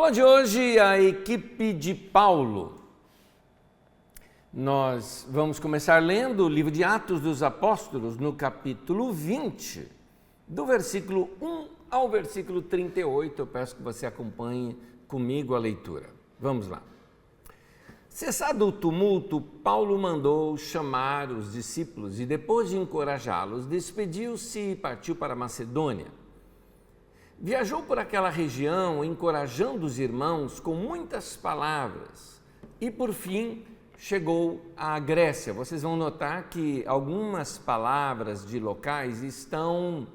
aula de hoje, a equipe de Paulo. Nós vamos começar lendo o livro de Atos dos Apóstolos, no capítulo 20, do versículo 1 ao versículo 38. Eu peço que você acompanhe comigo a leitura. Vamos lá. Cessado o tumulto, Paulo mandou chamar os discípulos e, depois de encorajá-los, despediu-se e partiu para a Macedônia. Viajou por aquela região, encorajando os irmãos com muitas palavras e, por fim, chegou à Grécia. Vocês vão notar que algumas palavras de locais estão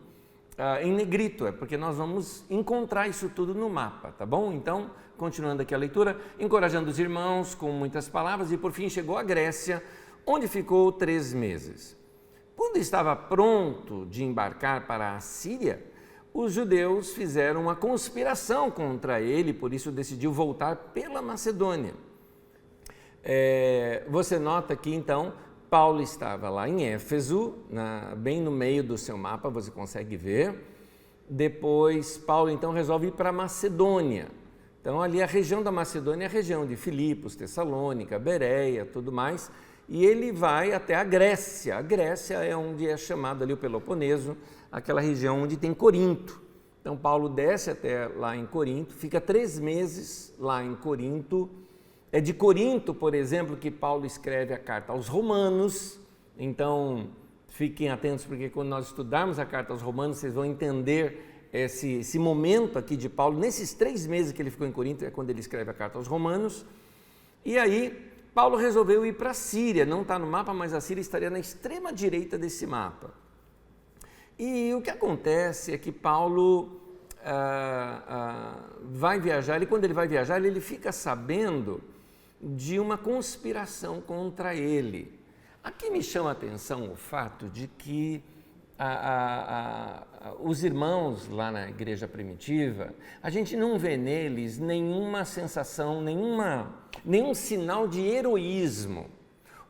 em negrito, é porque nós vamos encontrar isso tudo no mapa, tá bom? Então, continuando aqui a leitura, encorajando os irmãos com muitas palavras e, por fim, chegou à Grécia, onde ficou 3 meses. Quando estava pronto de embarcar para a Síria, os judeus fizeram uma conspiração contra ele, por isso decidiu voltar pela Macedônia. Você nota que então Paulo estava lá em Éfeso, bem no meio do seu mapa, você consegue ver. Depois Paulo então resolve ir para a Macedônia. Então ali a região da Macedônia é a região de Filipos, Tessalônica, Bereia, tudo mais. E ele vai até a Grécia. A Grécia é onde é chamado ali o Peloponeso, aquela região onde tem Corinto. Então Paulo desce até lá em Corinto, fica 3 meses lá em Corinto. É de Corinto, por exemplo, que Paulo escreve a carta aos Romanos. Então fiquem atentos, porque quando nós estudarmos a carta aos Romanos, vocês vão entender esse momento aqui de Paulo. Nesses 3 meses que ele ficou em Corinto, é quando ele escreve a carta aos Romanos. E aí Paulo resolveu ir para a Síria. Não está no mapa, mas a Síria estaria na extrema direita desse mapa. E o que acontece é que Paulo vai viajar, e quando ele vai viajar, ele fica sabendo de uma conspiração contra ele. Aqui me chama a atenção o fato de que os irmãos lá na igreja primitiva, a gente não vê neles nenhuma sensação, nenhum sinal de heroísmo.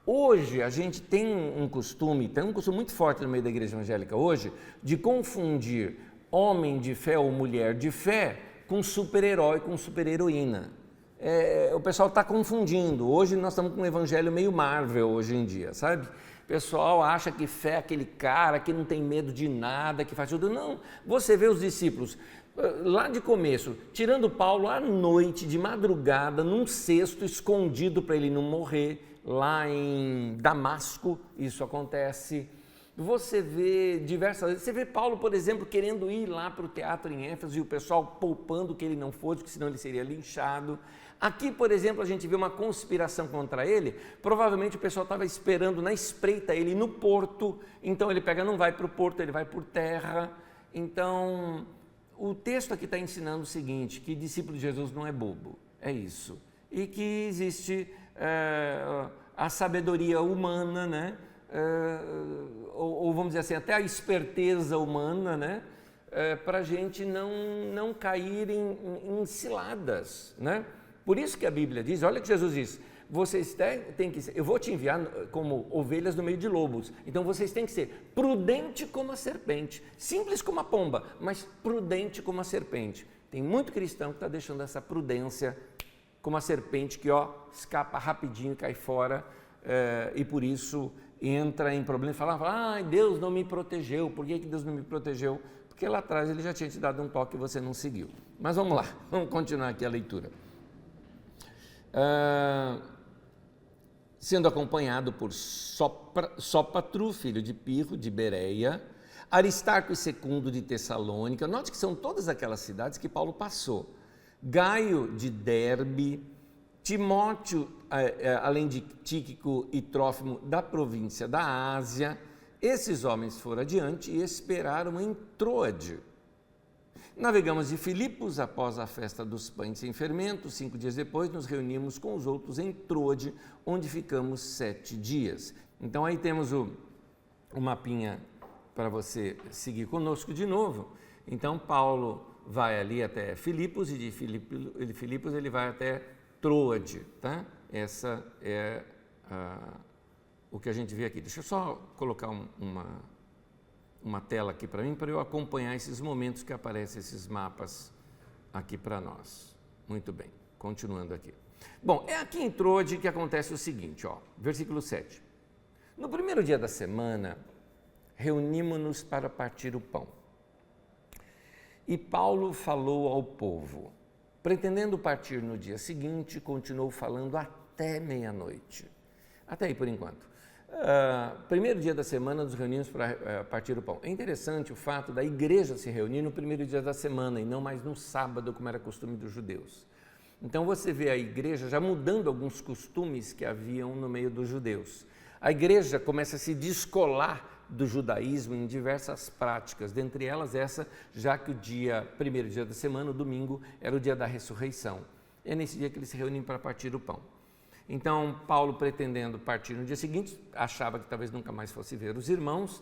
Hoje a gente tem um costume muito forte no meio da igreja evangélica hoje, de confundir homem de fé ou mulher de fé com super-herói, com super-heroína. O pessoal está confundindo. Hoje nós estamos com um evangelho meio Marvel hoje em dia, sabe? O pessoal acha que fé é aquele cara que não tem medo de nada, que faz tudo. Não, você vê os discípulos lá de começo, tirando Paulo à noite, de madrugada, num cesto escondido para ele não morrer. Lá em Damasco, isso acontece. Você vê diversas vezes, você vê Paulo, por exemplo, querendo ir lá para o teatro em Éfeso e o pessoal poupando que ele não fosse, porque senão ele seria linchado. Aqui, por exemplo, a gente vê uma conspiração contra ele. Provavelmente o pessoal estava esperando na espreita ele no porto, então ele não vai para o porto, ele vai por terra. Então, o texto aqui está ensinando o seguinte, que discípulo de Jesus não é bobo, é isso. E que existe a sabedoria humana, né? Ou vamos dizer assim, até a esperteza humana, né? Para a gente não cair em ciladas, né? Por isso que a Bíblia diz, olha que Jesus diz, vocês têm que ser, eu vou te enviar como ovelhas no meio de lobos, então vocês têm que ser prudente como a serpente, simples como a pomba, mas prudente como a serpente. Tem muito cristão que está deixando essa prudência como a serpente que escapa rapidinho e cai fora, e por isso entra em problema e fala, Deus não me protegeu. Por que Deus não me protegeu? Porque lá atrás ele já tinha te dado um toque e você não seguiu. Mas vamos lá, vamos continuar aqui a leitura. Sendo acompanhado por Sópatro, filho de Pirro, de Bereia, Aristarco e Segundo de Tessalônica. Note que são todas aquelas cidades que Paulo passou. Gaio de Derbe, Timóteo, além de Tíquico e Trófimo, da província da Ásia. Esses homens foram adiante e esperaram em Troade. Navegamos de Filipos após a festa dos pães sem fermento. 5 dias depois nos reunimos com os outros em Troade, onde ficamos 7 dias. Então aí temos o mapinha para você seguir conosco de novo. Então Paulo vai ali até Filipos e de Filipos ele vai até Troade, tá? Essa é o que a gente vê aqui. Deixa eu só colocar uma tela aqui para mim, para eu acompanhar esses momentos que aparecem esses mapas aqui para nós. Muito bem, continuando aqui. Bom, é aqui em Troade que acontece o seguinte, ó, versículo 7. No primeiro dia da semana, reunimos-nos para partir o pão. E Paulo falou ao povo. Pretendendo partir no dia seguinte, continuou falando até meia-noite. Até aí por enquanto. Primeiro dia da semana nos reunimos para partir o pão. É interessante o fato da igreja se reunir no primeiro dia da semana e não mais no sábado, como era costume dos judeus. Então você vê a igreja já mudando alguns costumes que haviam no meio dos judeus. A igreja começa a se descolar do judaísmo em diversas práticas, dentre elas essa, já que primeiro dia da semana, o domingo, era o dia da ressurreição. É nesse dia que eles se reúnem para partir o pão. Então, Paulo, pretendendo partir no dia seguinte, achava que talvez nunca mais fosse ver os irmãos,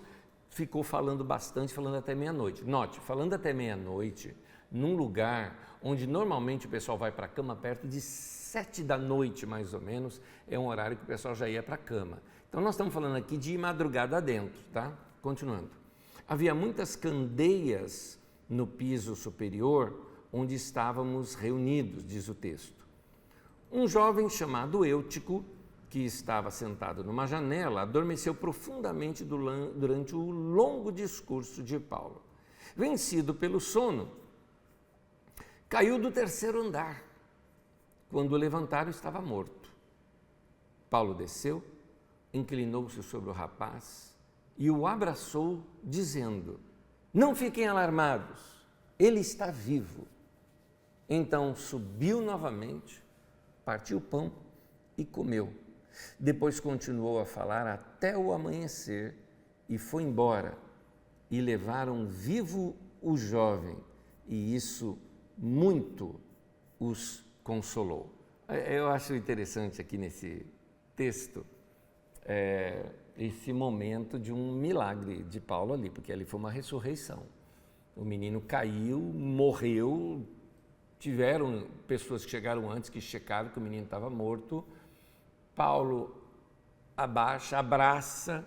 ficou falando bastante, falando até meia-noite. Note, falando até meia-noite, num lugar onde normalmente o pessoal vai para a cama perto de 7 da noite, mais ou menos, é um horário que o pessoal já ia para a cama. Então, nós estamos falando aqui de madrugada adentro, tá? Continuando. Havia muitas candeias no piso superior onde estávamos reunidos, diz o texto. Um jovem chamado Eutico, que estava sentado numa janela, adormeceu profundamente durante o longo discurso de Paulo. Vencido pelo sono, caiu do terceiro andar. Quando o levantaram, estava morto. Paulo desceu, inclinou-se sobre o rapaz e o abraçou, dizendo: não fiquem alarmados, ele está vivo. Então subiu novamente, partiu o pão e comeu. Depois continuou a falar até o amanhecer e foi embora. E levaram vivo o jovem, e isso muito os consolou. Eu acho interessante aqui nesse texto esse momento de um milagre de Paulo ali, porque ali foi uma ressurreição. O menino caiu, morreu, tiveram pessoas que chegaram antes que checaram que o menino estava morto. Paulo abaixa, abraça.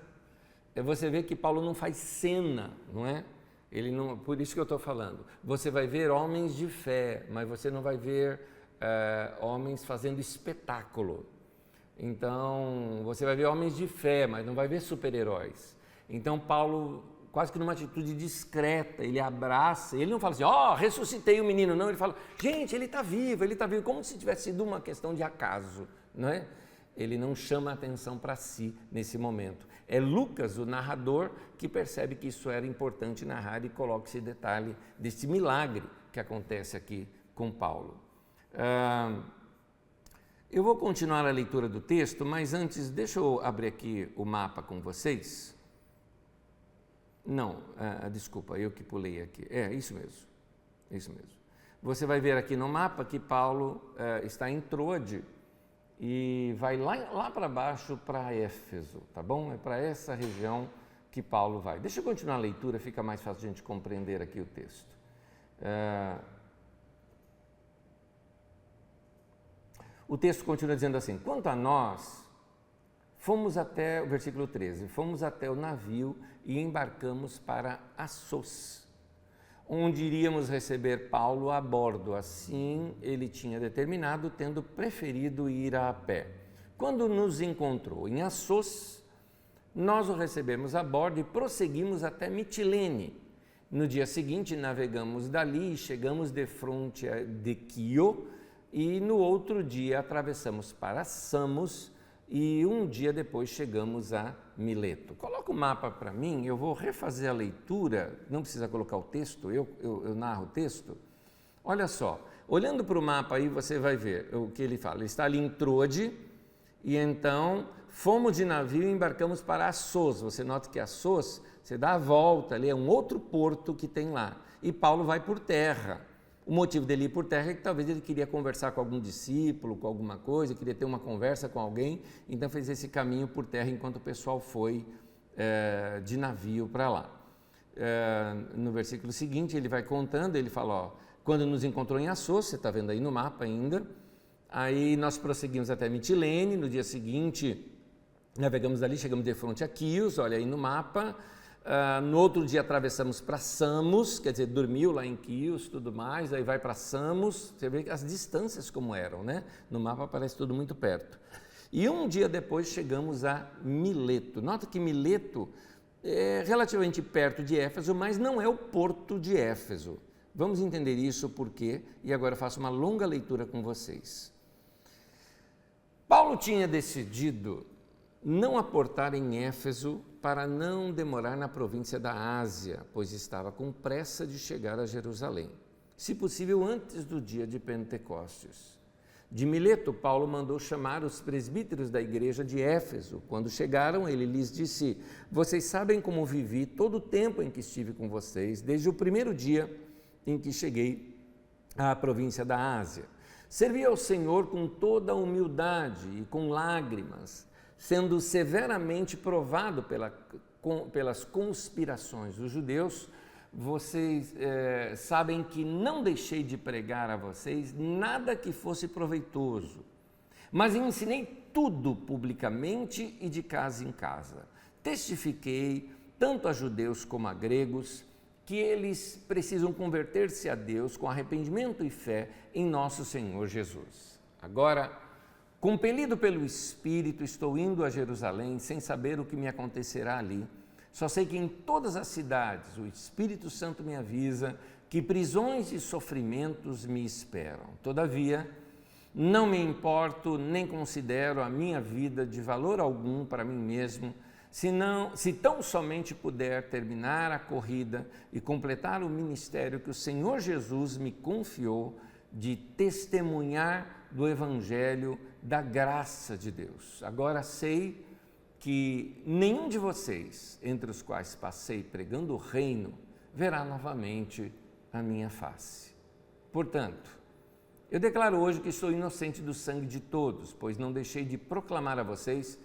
Você vê que Paulo não faz cena, não é? Ele não, por isso que eu estou falando. Você vai ver homens de fé, mas você não vai ver homens fazendo espetáculo. Então, você vai ver homens de fé, mas não vai ver super-heróis. Então, Paulo, quase que numa atitude discreta, ele abraça, ele não fala assim, ressuscitei o menino, não, ele fala, gente, ele está vivo, como se tivesse sido uma questão de acaso, não é? Ele não chama a atenção para si nesse momento. É Lucas, o narrador, que percebe que isso era importante narrar e coloca esse detalhe desse milagre que acontece aqui com Paulo. Eu vou continuar a leitura do texto, mas antes, deixa eu abrir aqui o mapa com vocês. Não, desculpa, eu que pulei aqui. Isso mesmo. Você vai ver aqui no mapa que Paulo está em Troade e vai lá para baixo para Éfeso, tá bom? É para essa região que Paulo vai. Deixa eu continuar a leitura, fica mais fácil a gente compreender aqui o texto. O texto continua dizendo assim: quanto a nós, fomos até, o versículo 13, fomos até o navio e embarcamos para Assos, onde iríamos receber Paulo a bordo. Assim ele tinha determinado, tendo preferido ir a pé. Quando nos encontrou em Assos, nós o recebemos a bordo e prosseguimos até Mitilene. No dia seguinte navegamos dali e chegamos defronte de Quio, e no outro dia atravessamos para Samos e um dia depois chegamos a Mileto. Coloca o mapa para mim, eu vou refazer a leitura, não precisa colocar o texto, eu narro o texto. Olha só, olhando para o mapa aí você vai ver o que ele fala. Ele está ali em Troade e então fomos de navio e embarcamos para Assos. Você nota que Assos, você dá a volta ali, é um outro porto que tem lá. E Paulo vai por terra. O motivo dele ir por terra é que talvez ele queria conversar com algum discípulo, com alguma coisa, queria ter uma conversa com alguém, então fez esse caminho por terra enquanto o pessoal foi de navio para lá. No versículo seguinte ele vai contando, ele fala, quando nos encontrou em Assos, você está vendo aí no mapa ainda, aí nós prosseguimos até Mitilene, no dia seguinte navegamos dali, chegamos de frente a Quios, olha aí no mapa, No outro dia atravessamos para Samos, quer dizer, dormiu lá em Quios, tudo mais, aí vai para Samos, você vê as distâncias como eram, né? No mapa parece tudo muito perto. E um dia depois chegamos a Mileto. Nota que Mileto é relativamente perto de Éfeso, mas não é o porto de Éfeso. Vamos entender isso por quê, e agora eu faço uma longa leitura com vocês. Paulo tinha decidido não aportar em Éfeso para não demorar na província da Ásia, pois estava com pressa de chegar a Jerusalém, se possível antes do dia de Pentecostes. De Mileto, Paulo mandou chamar os presbíteros da igreja de Éfeso. Quando chegaram, ele lhes disse: vocês sabem como vivi todo o tempo em que estive com vocês, desde o primeiro dia em que cheguei à província da Ásia. Servi ao Senhor com toda a humildade e com lágrimas, sendo severamente provado pelas conspirações dos judeus. Vocês sabem que não deixei de pregar a vocês nada que fosse proveitoso, mas ensinei tudo publicamente e de casa em casa. Testifiquei, tanto a judeus como a gregos, que eles precisam converter-se a Deus com arrependimento e fé em nosso Senhor Jesus. Agora, compelido pelo Espírito, estou indo a Jerusalém sem saber o que me acontecerá ali. Só sei que em todas as cidades o Espírito Santo me avisa que prisões e sofrimentos me esperam. Todavia, não me importo nem considero a minha vida de valor algum para mim mesmo, se tão somente puder terminar a corrida e completar o ministério que o Senhor Jesus me confiou de testemunhar do Evangelho da graça de Deus. Agora sei que nenhum de vocês, entre os quais passei pregando o reino, verá novamente a minha face. Portanto, eu declaro hoje que estou inocente do sangue de todos, pois não deixei de proclamar a vocês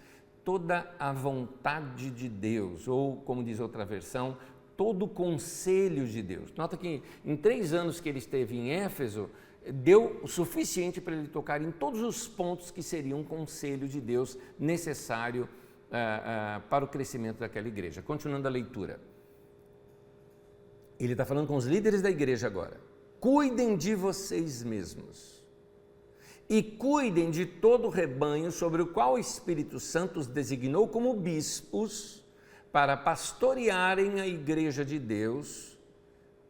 toda a vontade de Deus, ou, como diz outra versão, todo o conselho de Deus. Nota que em 3 anos que ele esteve em Éfeso, deu o suficiente para ele tocar em todos os pontos que seriam um conselho de Deus necessário para o crescimento daquela igreja. Continuando a leitura. Ele está falando com os líderes da igreja agora. Cuidem de vocês mesmos e cuidem de todo o rebanho sobre o qual o Espírito Santo os designou como bispos para pastorearem a igreja de Deus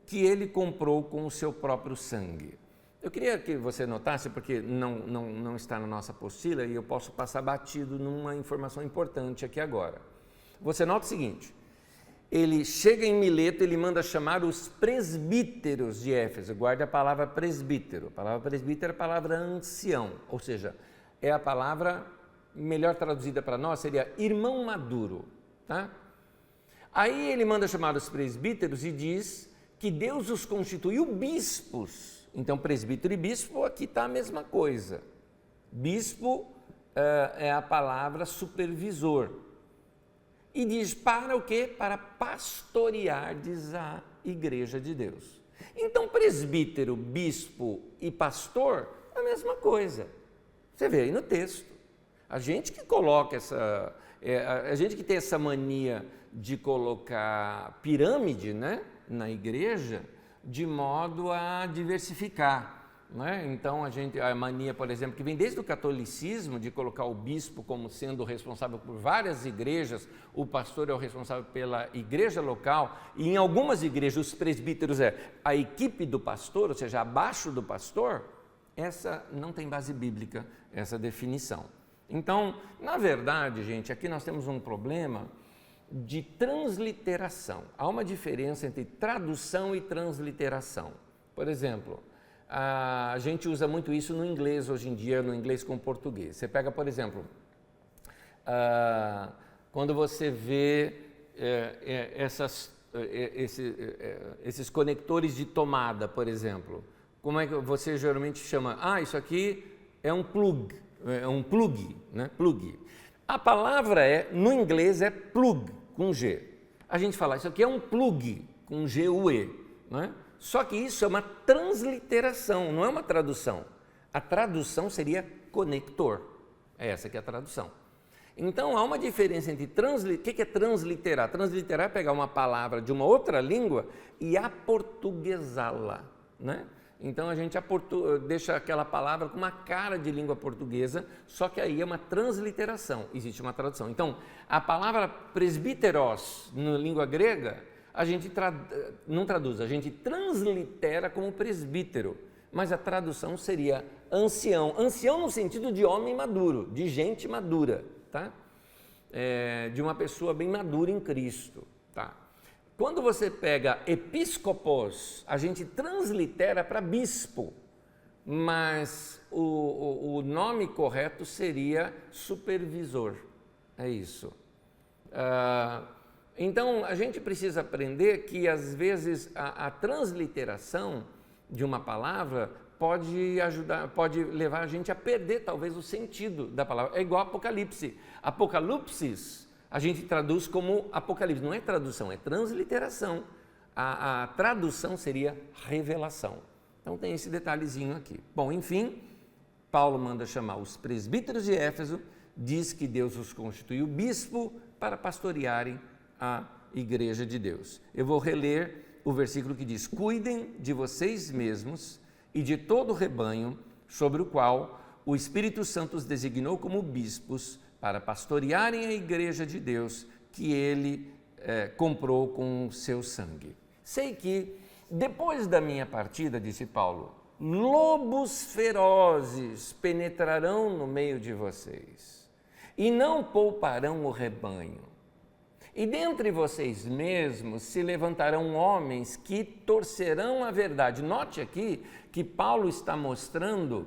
que ele comprou com o seu próprio sangue. Eu queria que você notasse, porque não está na nossa apostila e eu posso passar batido numa informação importante aqui agora. Você nota o seguinte: ele chega em Mileto, ele manda chamar os presbíteros de Éfeso. Guarde a palavra presbítero. A palavra presbítero é a palavra ancião, ou seja, é a palavra melhor traduzida para nós, seria irmão maduro. Tá? Aí ele manda chamar os presbíteros e diz que Deus os constituiu bispos. Então, presbítero e bispo, aqui está a mesma coisa. Bispo é a palavra supervisor. E diz para o quê? Para pastorear, diz a igreja de Deus. Então, presbítero, bispo e pastor, é a mesma coisa. Você vê aí no texto. A gente que coloca a gente que tem essa mania de colocar pirâmide, né, na igreja, de modo a diversificar. Né? Então, a mania, por exemplo, que vem desde o catolicismo, de colocar o bispo como sendo responsável por várias igrejas, o pastor é o responsável pela igreja local, e em algumas igrejas os presbíteros é a equipe do pastor, ou seja, abaixo do pastor. Essa não tem base bíblica, essa definição. Então, na verdade, gente, aqui nós temos um problema de transliteração. Há uma diferença entre tradução e transliteração. Por exemplo, a gente usa muito isso no inglês hoje em dia, no inglês com português. Você pega, por exemplo, quando você vê esses conectores de tomada, por exemplo, como é que você geralmente chama? Isso aqui é um plug, né? Plug. A palavra no inglês é plug, com G. A gente fala, isso aqui é um plug, com G-U-E, né? Só que isso é uma transliteração, não é uma tradução. A tradução seria conector. Essa que é a tradução. Então, há uma diferença entre o que é transliterar? Transliterar é pegar uma palavra de uma outra língua e aportuguesá-la, né? Então, a gente deixa aquela palavra com uma cara de língua portuguesa, só que aí é uma transliteração, existe uma tradução. Então, a palavra presbíteros, na língua grega, a gente não traduz, a gente translitera como presbítero, mas a tradução seria ancião. Ancião no sentido de homem maduro, de gente madura, tá? De uma pessoa bem madura em Cristo, tá? Quando você pega episcopos, a gente translitera para bispo, mas o nome correto seria supervisor, é isso. Então, a gente precisa aprender que, às vezes, a transliteração de uma palavra pode levar a gente a perder, talvez, o sentido da palavra. É igual Apocalipse. Apocalipsis, a gente traduz como Apocalipse. Não é tradução, é transliteração. A tradução seria revelação. Então, tem esse detalhezinho aqui. Bom, enfim, Paulo manda chamar os presbíteros de Éfeso, diz que Deus os constituiu bispo para pastorearem a igreja de Deus. Eu vou reler o versículo que diz: cuidem de vocês mesmos e de todo o rebanho sobre o qual o Espírito Santo os designou como bispos para pastorearem a igreja de Deus que ele comprou com o seu sangue. Sei que depois da minha partida, disse Paulo, lobos ferozes penetrarão no meio de vocês e não pouparão o rebanho. E dentre vocês mesmos se levantarão homens que torcerão a verdade. Note aqui que Paulo está mostrando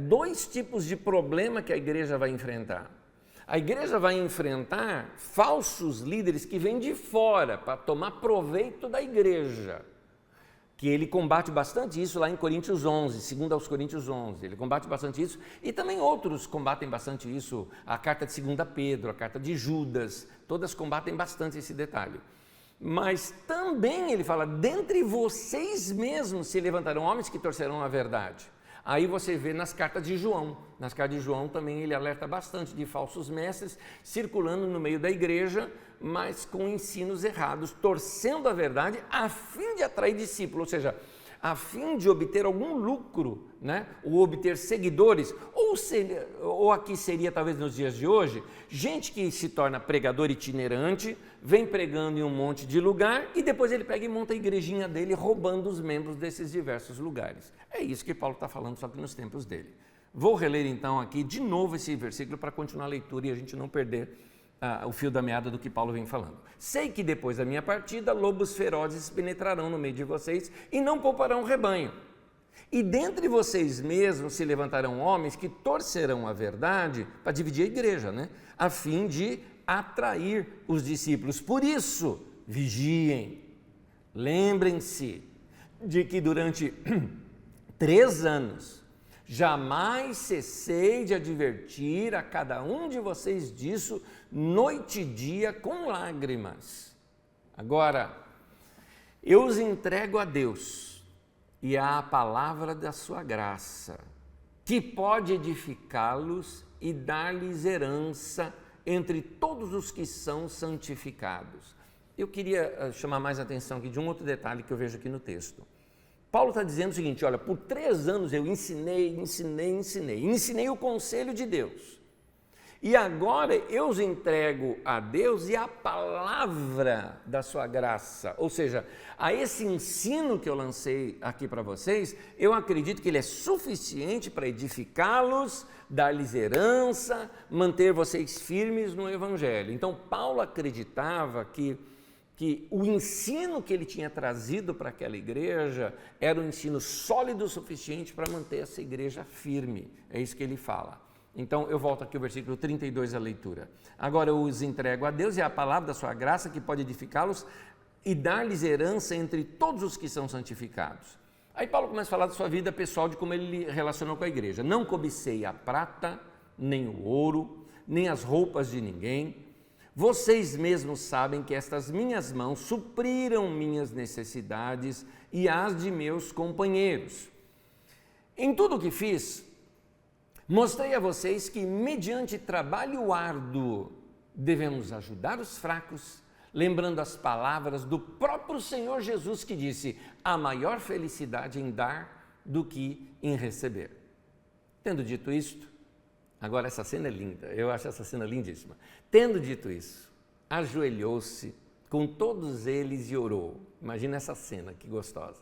dois tipos de problema que a igreja vai enfrentar. A igreja vai enfrentar falsos líderes que vêm de fora para tomar proveito da igreja, que ele combate bastante isso lá em Coríntios 11, 2 aos Coríntios 11, ele combate bastante isso, e também outros combatem bastante isso, a carta de 2 Pedro, a carta de Judas, todas combatem bastante esse detalhe. Mas também ele fala, dentre vocês mesmos se levantarão homens que torcerão a verdade. Aí você vê nas cartas de João. Nas cartas de João também ele alerta bastante de falsos mestres circulando no meio da igreja, mas com ensinos errados, torcendo a verdade a fim de atrair discípulos, ou seja, a fim de obter algum lucro, né? Ou obter seguidores, ou aqui seria talvez nos dias de hoje, gente que se torna pregador itinerante, vem pregando em um monte de lugar e depois ele pega e monta a igrejinha dele roubando os membros desses diversos lugares. É isso que Paulo está falando, só que nos tempos dele. Vou reler então aqui de novo esse versículo para continuar a leitura e a gente não perder o fio da meada do que Paulo vem falando. Sei que depois da minha partida, lobos ferozes penetrarão no meio de vocês e não pouparão o rebanho. E dentre vocês mesmos se levantarão homens que torcerão a verdade para dividir a igreja, né? A fim de atrair os discípulos. Por isso, vigiem, lembrem-se de que durante 3 anos jamais cessei de advertir a cada um de vocês disso, noite e dia, com lágrimas. Agora, eu os entrego a Deus e à palavra da sua graça, que pode edificá-los e dar-lhes herança entre todos os que são santificados. Eu queria chamar mais atenção aqui de um outro detalhe que eu vejo aqui no texto. Paulo está dizendo o seguinte, olha, por 3 anos eu ensinei o conselho de Deus. E agora eu os entrego a Deus e à palavra da sua graça. Ou seja, a esse ensino que eu lancei aqui para vocês, eu acredito que ele é suficiente para edificá-los, dar-lhes herança, manter vocês firmes no Evangelho. Então, Paulo acreditava que o ensino que ele tinha trazido para aquela igreja era um ensino sólido o suficiente para manter essa igreja firme. É isso que ele fala. Então, eu volto aqui ao versículo 32 da leitura. Agora eu os entrego a Deus e à palavra da sua graça que pode edificá-los e dar-lhes herança entre todos os que são santificados. Aí Paulo começa a falar da sua vida pessoal, de como ele relacionou com a igreja. Não cobicei a prata, nem o ouro, nem as roupas de ninguém. Vocês mesmos sabem que estas minhas mãos supriram minhas necessidades e as de meus companheiros. Em tudo o que fiz, Mostrei a vocês que, mediante trabalho árduo, devemos ajudar os fracos, lembrando as palavras do próprio Senhor Jesus que disse: há maior felicidade em dar do que em receber. Tendo dito isto, agora essa cena é linda, eu acho essa cena lindíssima. Tendo dito isso, ajoelhou-se com todos eles e orou. Imagina essa cena, que gostosa.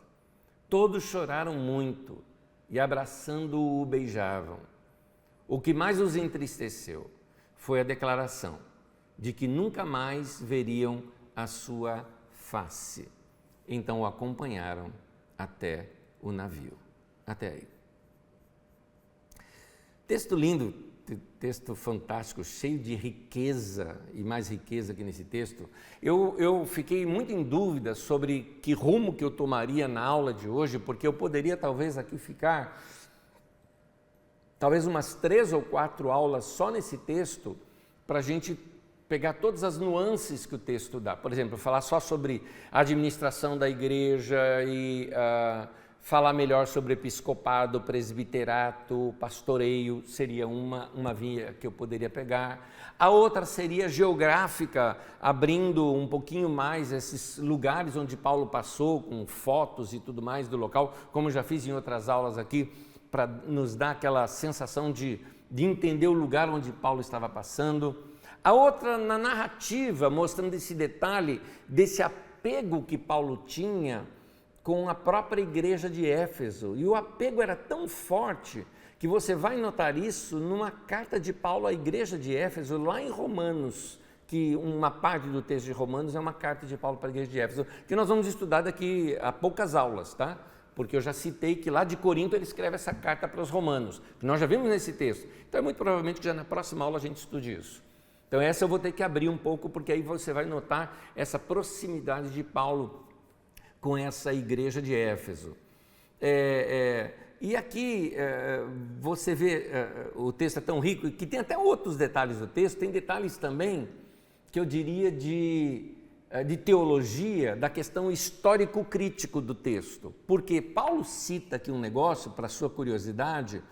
Todos choraram muito e, abraçando-o, o beijavam. O que mais os entristeceu foi a declaração de que nunca mais veriam a sua face. Então o acompanharam até o navio. Até aí. Texto lindo, texto fantástico, cheio de riqueza, e mais riqueza que nesse texto. Eu fiquei muito em dúvida sobre que rumo que eu tomaria na aula de hoje, porque eu poderia talvez aqui ficar talvez umas 3 ou 4 aulas só nesse texto, para a gente pegar todas as nuances que o texto dá. Por exemplo, falar só sobre a administração da igreja e falar melhor sobre episcopado, presbiterato, pastoreio, seria uma via que eu poderia pegar. A outra seria geográfica, abrindo um pouquinho mais esses lugares onde Paulo passou, com fotos e tudo mais do local, como já fiz em outras aulas aqui, para nos dar aquela sensação de entender o lugar onde Paulo estava passando. A outra na narrativa, mostrando esse detalhe desse apego que Paulo tinha com a própria igreja de Éfeso. E o apego era tão forte que você vai notar isso numa carta de Paulo à igreja de Éfeso, lá em Romanos, que uma parte do texto de Romanos é uma carta de Paulo para a igreja de Éfeso, que nós vamos estudar daqui a poucas aulas, tá? Porque eu já citei que lá de Corinto ele escreve essa carta para os romanos, que nós já vimos nesse texto. Então é muito provavelmente que já na próxima aula a gente estude isso. Então essa eu vou ter que abrir um pouco, porque aí você vai notar essa proximidade de Paulo com essa igreja de Éfeso. E aqui você vê, o texto é tão rico, que tem até outros detalhes do texto, tem detalhes também que eu diria de teologia, da questão histórico-crítico do texto, porque Paulo cita aqui um negócio, para sua curiosidade.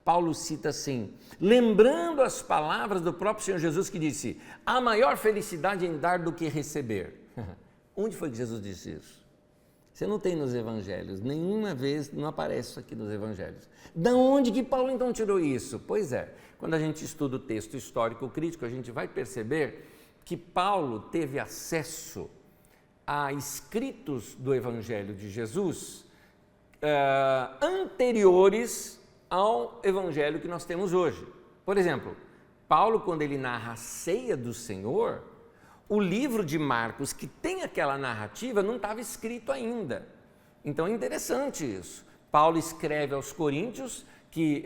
Paulo cita assim: lembrando as palavras do próprio Senhor Jesus que disse: há maior felicidade em dar do que receber. Onde foi que Jesus disse isso? Você não tem nos evangelhos, nenhuma vez, não aparece isso aqui nos evangelhos. Da onde que Paulo então tirou isso? Pois é, quando a gente estuda o texto histórico-crítico, a gente vai perceber que Paulo teve acesso a escritos do Evangelho de Jesus anteriores ao Evangelho que nós temos hoje. Por exemplo, Paulo, quando ele narra a ceia do Senhor, o livro de Marcos, que tem aquela narrativa, não estava escrito ainda. Então é interessante isso. Paulo escreve aos Coríntios que...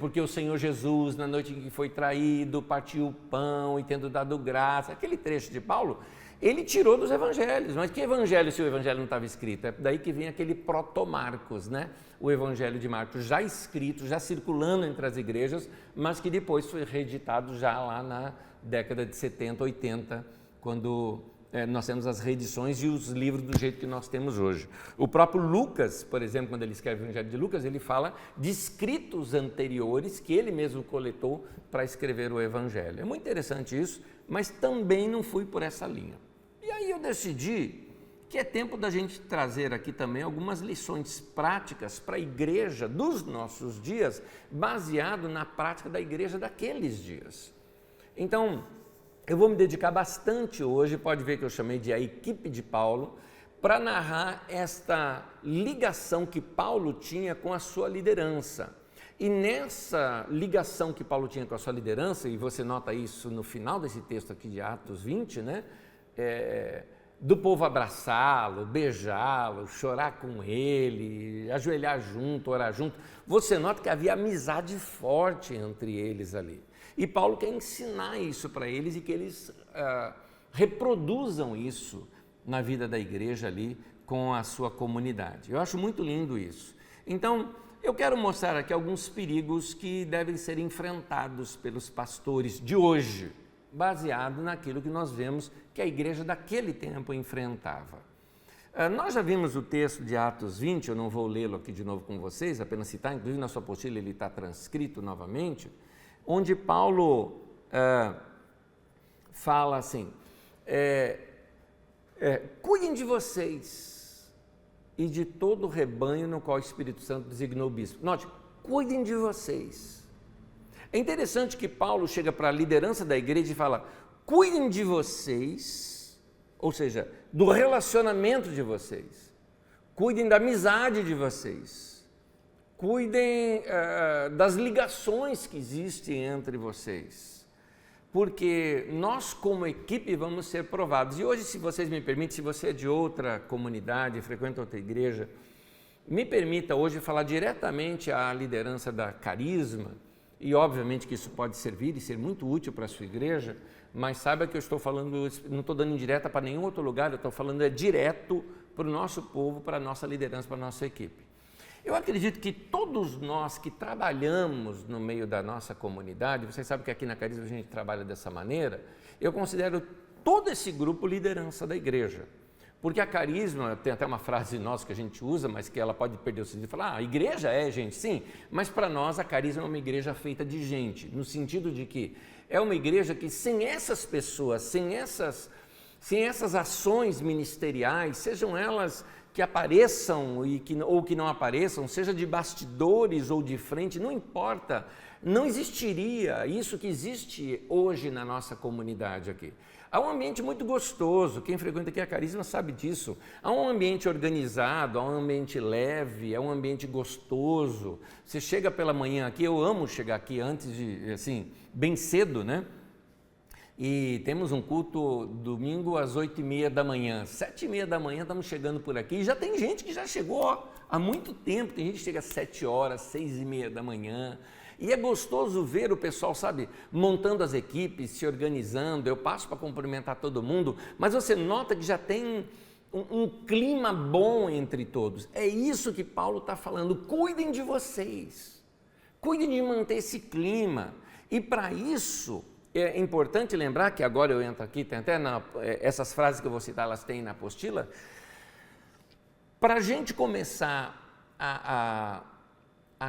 porque o Senhor Jesus, na noite em que foi traído, partiu o pão e tendo dado graça, aquele trecho de Paulo, ele tirou dos evangelhos. Mas que evangelho se o evangelho não estava escrito? É daí que vem aquele proto-Marcos, né? O evangelho de Marcos já escrito, já circulando entre as igrejas, mas que depois foi reeditado já lá na década de 70, 80, quando nós temos as reedições e os livros do jeito que nós temos hoje. O próprio Lucas, por exemplo, quando ele escreve o Evangelho de Lucas, ele fala de escritos anteriores que ele mesmo coletou para escrever o Evangelho. É muito interessante isso, mas também não fui por essa linha. E aí eu decidi que é tempo da gente trazer aqui também algumas lições práticas para a igreja dos nossos dias, baseado na prática da igreja daqueles dias. Então, eu vou me dedicar bastante hoje, pode ver que eu chamei de a equipe de Paulo, para narrar esta ligação que Paulo tinha com a sua liderança. E nessa ligação que Paulo tinha com a sua liderança, e você nota isso no final desse texto aqui de Atos 20, né? Do povo abraçá-lo, beijá-lo, chorar com ele, ajoelhar junto, orar junto, você nota que havia amizade forte entre eles ali. E Paulo quer ensinar isso para eles e que eles reproduzam isso na vida da igreja ali com a sua comunidade. Eu acho muito lindo isso. Então, eu quero mostrar aqui alguns perigos que devem ser enfrentados pelos pastores de hoje, baseado naquilo que nós vemos que a igreja daquele tempo enfrentava. Nós já vimos o texto de Atos 20, eu não vou lê-lo aqui de novo com vocês, apenas citar, inclusive na sua apostila ele está transcrito novamente, onde Paulo fala assim, cuidem de vocês e de todo o rebanho no qual o Espírito Santo designou o bispo. Note, cuidem de vocês. É interessante que Paulo chega para a liderança da igreja e fala, cuidem de vocês, ou seja, do relacionamento de vocês, cuidem da amizade de vocês, cuidem das ligações que existem entre vocês, porque nós como equipe vamos ser provados. E hoje, se vocês me permitem, se você é de outra comunidade, frequenta outra igreja, me permita hoje falar diretamente à liderança da Carisma, e obviamente que isso pode servir e ser muito útil para a sua igreja, mas saiba que eu estou falando, não estou dando indireta para nenhum outro lugar, eu estou falando direto para o nosso povo, para a nossa liderança, para a nossa equipe. Eu acredito que todos nós que trabalhamos no meio da nossa comunidade, vocês sabem que aqui na Carisma a gente trabalha dessa maneira, eu considero todo esse grupo liderança da igreja. Porque a Carisma, tem até uma frase nossa que a gente usa, mas que ela pode perder o sentido e falar, a igreja é gente, sim, mas para nós a Carisma é uma igreja feita de gente, no sentido de que é uma igreja que sem essas pessoas, sem essas ações ministeriais, sejam elas que apareçam ou que não apareçam, seja de bastidores ou de frente, não importa, não existiria isso que existe hoje na nossa comunidade aqui. Há um ambiente muito gostoso, quem frequenta aqui a Carisma sabe disso. Há um ambiente organizado, há um ambiente leve, há um ambiente gostoso. Você chega pela manhã aqui, eu amo chegar aqui antes de, assim, bem cedo, né? E temos um culto domingo às 8h30 da manhã. 7h30 da manhã estamos chegando por aqui. E já tem gente que já chegou há muito tempo. Tem gente que chega às 7 horas, 6h30 da manhã. E é gostoso ver o pessoal, sabe, montando as equipes, se organizando. Eu passo para cumprimentar todo mundo, mas você nota que já tem um clima bom entre todos. É isso que Paulo está falando. Cuidem de vocês. Cuidem de manter esse clima. E para isso, é importante lembrar que agora eu entro aqui, tem até essas frases que eu vou citar, elas têm na apostila. Para a gente começar a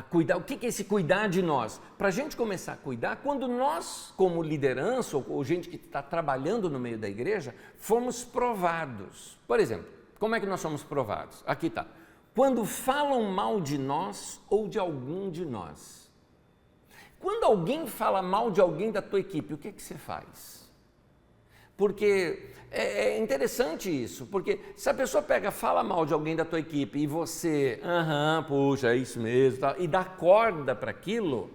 cuidar, o que é esse cuidar de nós? Para a gente começar a cuidar, quando nós, como liderança, ou gente que está trabalhando no meio da igreja, fomos provados. Por exemplo, como é que nós somos provados? Aqui está. Quando falam mal de nós ou de algum de nós. Quando alguém fala mal de alguém da tua equipe, o que você faz? Porque é interessante isso, porque se a pessoa fala mal de alguém da tua equipe e você, puxa, é isso mesmo, tá, e dá corda para aquilo,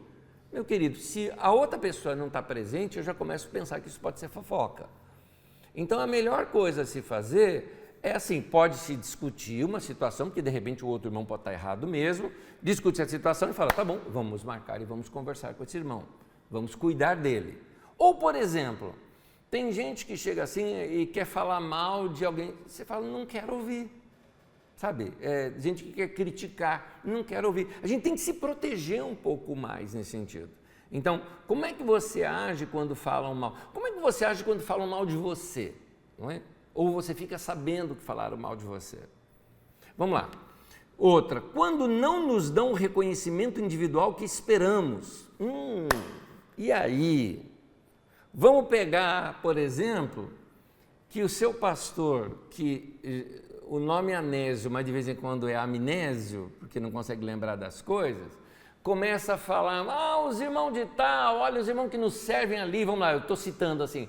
meu querido, se a outra pessoa não está presente, eu já começo a pensar que isso pode ser fofoca. Então a melhor coisa a se fazer é assim, pode-se discutir uma situação, porque de repente o outro irmão pode estar errado mesmo, discute a situação e fala, tá bom, vamos marcar e vamos conversar com esse irmão, vamos cuidar dele. Ou, por exemplo, tem gente que chega assim e quer falar mal de alguém, você fala, não quero ouvir, sabe? Gente que quer criticar, não quero ouvir. A gente tem que se proteger um pouco mais nesse sentido. Então, como é que você age quando falam mal? Como é que você age quando falam mal de você? Não é? Ou você fica sabendo que falaram mal de você? Vamos lá. Outra, quando não nos dão o reconhecimento individual que esperamos. E aí? Vamos pegar, por exemplo, que o seu pastor, que o nome é Anésio, mas de vez em quando é amnésio, porque não consegue lembrar das coisas, começa a falar, os irmãos de tal, olha os irmãos que nos servem ali, vamos lá, eu estou citando assim,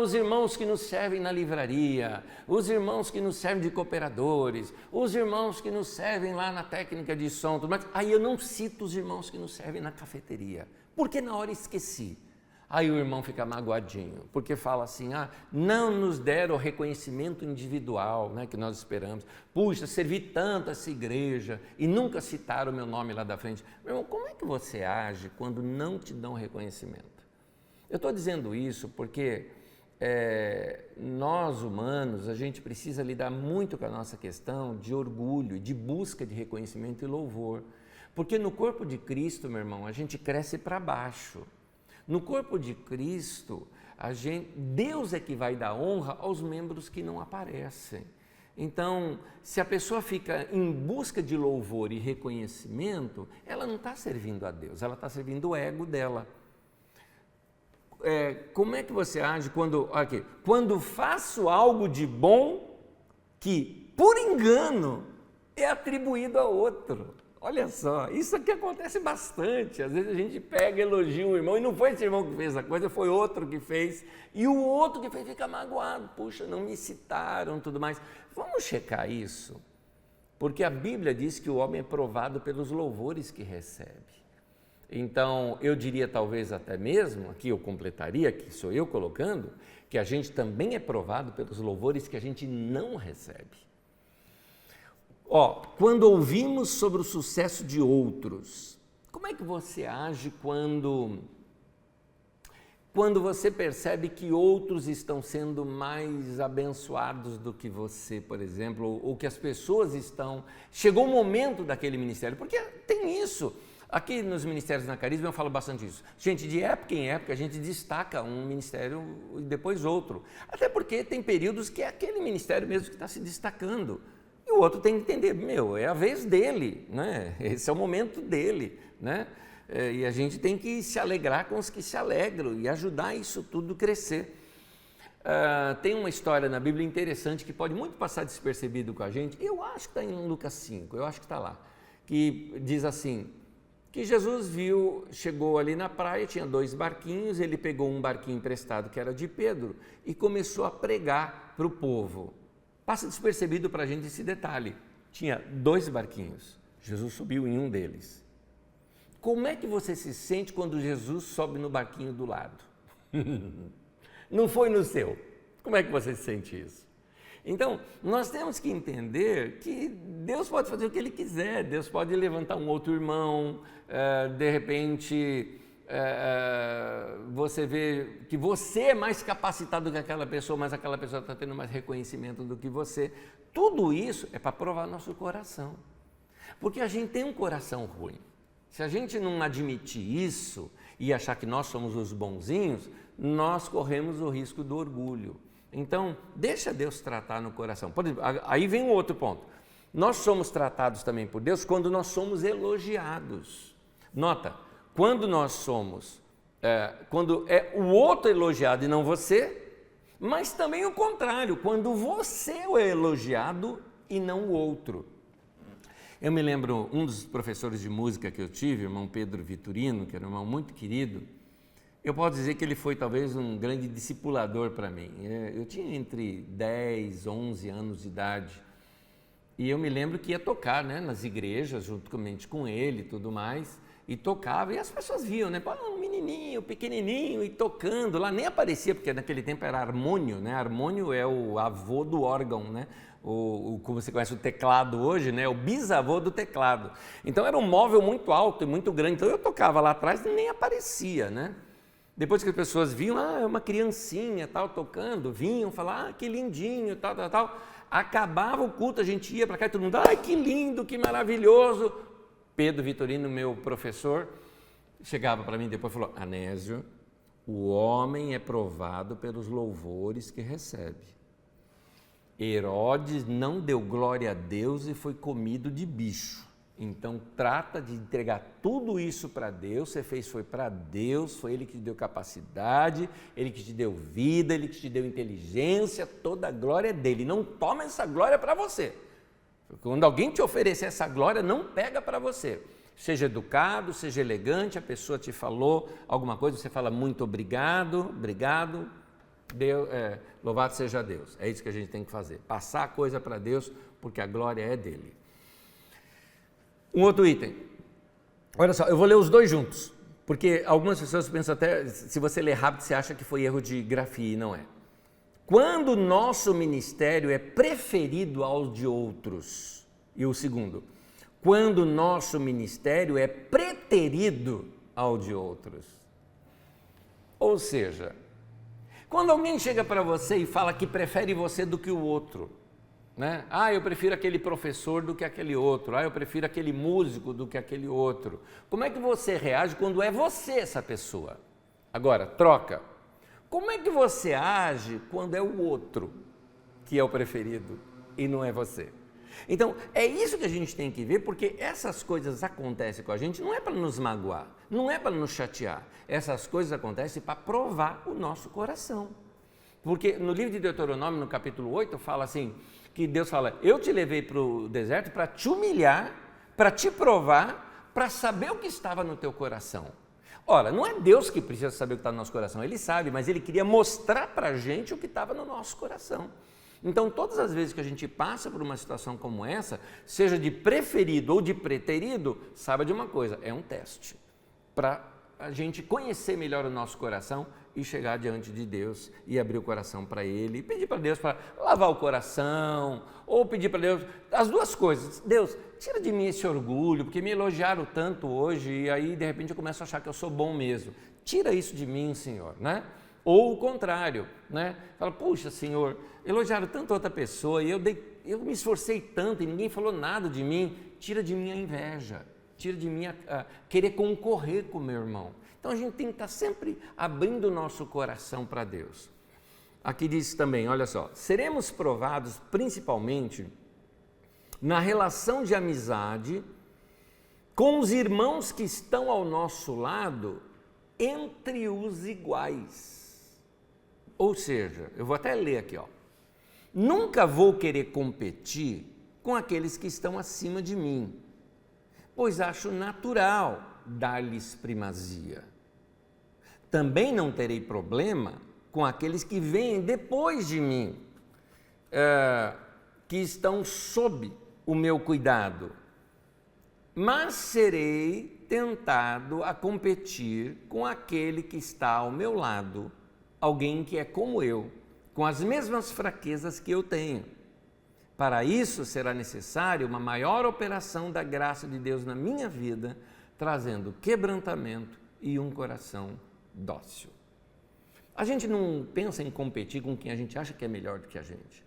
os irmãos que nos servem na livraria, os irmãos que nos servem de cooperadores, os irmãos que nos servem lá na técnica de som, tudo mais. Aí eu não cito os irmãos que nos servem na cafeteria, porque na hora esqueci. Aí o irmão fica magoadinho, porque fala assim, não nos deram o reconhecimento individual, né, que nós esperamos. Puxa, servi tanto essa igreja e nunca citaram o meu nome lá da frente. Meu irmão, como é que você age quando não te dão reconhecimento? Eu estou dizendo isso porque nós humanos, a gente precisa lidar muito com a nossa questão de orgulho, de busca de reconhecimento e louvor. Porque no corpo de Cristo, meu irmão, a gente cresce para baixo. No corpo de Cristo, Deus é que vai dar honra aos membros que não aparecem. Então, se a pessoa fica em busca de louvor e reconhecimento, ela não está servindo a Deus, ela está servindo o ego dela. Como é que você age quando faço algo de bom que, por engano, é atribuído a outro? Olha só, isso aqui acontece bastante. Às vezes a gente pega, elogia um irmão e não foi esse irmão que fez a coisa, foi outro que fez. E o outro que fez fica magoado. Puxa, não me citaram, tudo mais. Vamos checar isso, porque a Bíblia diz que o homem é provado pelos louvores que recebe. Então, eu diria talvez até mesmo, aqui eu completaria, que sou eu colocando, que a gente também é provado pelos louvores que a gente não recebe. Quando ouvimos sobre o sucesso de outros, como é que você age quando você percebe que outros estão sendo mais abençoados do que você, por exemplo, ou que as pessoas estão... Chegou o momento daquele ministério, porque tem isso. Aqui nos ministérios na Carisma eu falo bastante isso. Gente, de época em época a gente destaca um ministério e depois outro. Até porque tem períodos que é aquele ministério mesmo que está se destacando. E o outro tem que entender, é a vez dele, né? Esse é o momento dele, né? E a gente tem que se alegrar com os que se alegram e ajudar isso tudo a crescer. Tem uma história na Bíblia interessante que pode muito passar despercebido com a gente, eu acho que está em Lucas 5, eu acho que está lá, que diz assim, que Jesus chegou ali na praia, tinha 2 barquinhos, ele pegou um barquinho emprestado que era de Pedro e começou a pregar para o povo. Passa despercebido para a gente esse detalhe. Tinha 2 barquinhos. Jesus subiu em um deles. Como é que você se sente quando Jesus sobe no barquinho do lado? Não foi no seu. Como é que você se sente isso? Então, nós temos que entender que Deus pode fazer o que Ele quiser. Deus pode levantar um outro irmão, de repente... você vê que você é mais capacitado que aquela pessoa, mas aquela pessoa está tendo mais reconhecimento do que você. Tudo isso é para provar nosso coração, porque a gente tem um coração ruim. Se a gente não admitir isso e achar que nós somos os bonzinhos, nós corremos o risco do orgulho. Então, deixa Deus tratar no coração. Por exemplo, aí vem um outro ponto. Nós somos tratados também por Deus quando nós somos elogiados. Nota, quando nós somos, quando é o outro elogiado e não você, mas também o contrário, quando você é elogiado e não o outro. Eu me lembro, um dos professores de música que eu tive, o irmão Pedro Vitorino, que era um irmão muito querido, eu posso dizer que ele foi talvez um grande discipulador para mim. Eu tinha entre 10, 11 anos de idade e eu me lembro que ia tocar, né, nas igrejas, juntamente com ele e tudo mais, e tocava, e as pessoas viam, né? Um menininho, pequenininho, e tocando lá, nem aparecia, porque naquele tempo era harmônio, né? Harmônio é o avô do órgão, né? Como você conhece o teclado hoje, né? O bisavô do teclado. Então era um móvel muito alto e muito grande, então eu tocava lá atrás e nem aparecia, né? Depois que as pessoas viam, é uma criancinha, tal, tocando, vinham falar, que lindinho, tal, tal, tal. Acabava o culto, a gente ia para cá e todo mundo, que lindo, que maravilhoso. Pedro Vitorino, meu professor, chegava para mim depois e falou, Anésio, o homem é provado pelos louvores que recebe. Herodes não deu glória a Deus e foi comido de bicho. Então trata de entregar tudo isso para Deus, você fez foi para Deus, foi Ele que te deu capacidade, Ele que te deu vida, Ele que te deu inteligência, toda a glória é dele, não toma essa glória para você. Quando alguém te oferecer essa glória, não pega para você. Seja educado, seja elegante, a pessoa te falou alguma coisa, você fala muito obrigado, Deus, louvado seja Deus. É isso que a gente tem que fazer, passar a coisa para Deus, porque a glória é dele. Um outro item, olha só, eu vou ler os 2 juntos, porque algumas pessoas pensam até, se você ler rápido, você acha que foi erro de grafia, e não é. Quando o nosso ministério é preferido ao de outros, e o segundo, quando o nosso ministério é preterido ao de outros. Ou seja, quando alguém chega para você e fala que prefere você do que o outro, né? Eu prefiro aquele professor do que aquele outro, eu prefiro aquele músico do que aquele outro. Como é que você reage quando é você essa pessoa? Agora, troca. Como é que você age quando é o outro que é o preferido e não é você. Então, é isso que a gente tem que ver, porque essas coisas acontecem com a gente, não é para nos magoar, não é para nos chatear. Essas coisas acontecem para provar o nosso coração. Porque no livro de Deuteronômio, no capítulo 8, fala assim, que Deus fala, eu te levei para o deserto para te humilhar, para te provar, para saber o que estava no teu coração. Ora, não é Deus que precisa saber o que está no nosso coração, Ele sabe, mas Ele queria mostrar para a gente o que estava no nosso coração. Então, todas as vezes que a gente passa por uma situação como essa, seja de preferido ou de preterido, saiba de uma coisa, é um teste para a gente conhecer melhor o nosso coração e chegar diante de Deus e abrir o coração para Ele, e pedir para Deus para lavar o coração, ou pedir para Deus, as duas coisas, Deus, tira de mim esse orgulho, porque me elogiaram tanto hoje, e aí de repente eu começo a achar que eu sou bom mesmo, tira isso de mim, Senhor, né? Ou o contrário, né? Fala, puxa, Senhor, elogiaram tanto outra pessoa e eu me esforcei tanto e ninguém falou nada de mim, tira de mim a inveja, tira de mim a querer concorrer com o meu irmão. Então a gente tem que estar sempre abrindo o nosso coração para Deus. Aqui diz também, olha só, seremos provados principalmente na relação de amizade com os irmãos que estão ao nosso lado entre os iguais. Ou seja, eu vou até ler aqui, ó. Nunca vou querer competir com aqueles que estão acima de mim, pois acho natural dar-lhes primazia. Também não terei problema com aqueles que vêm depois de mim, que estão sob o meu cuidado, mas serei tentado a competir com aquele que está ao meu lado, alguém que é como eu, com as mesmas fraquezas que eu tenho. Para isso será necessário uma maior operação da graça de Deus na minha vida, trazendo quebrantamento e um coração dócil. A gente não pensa em competir com quem a gente acha que é melhor do que a gente.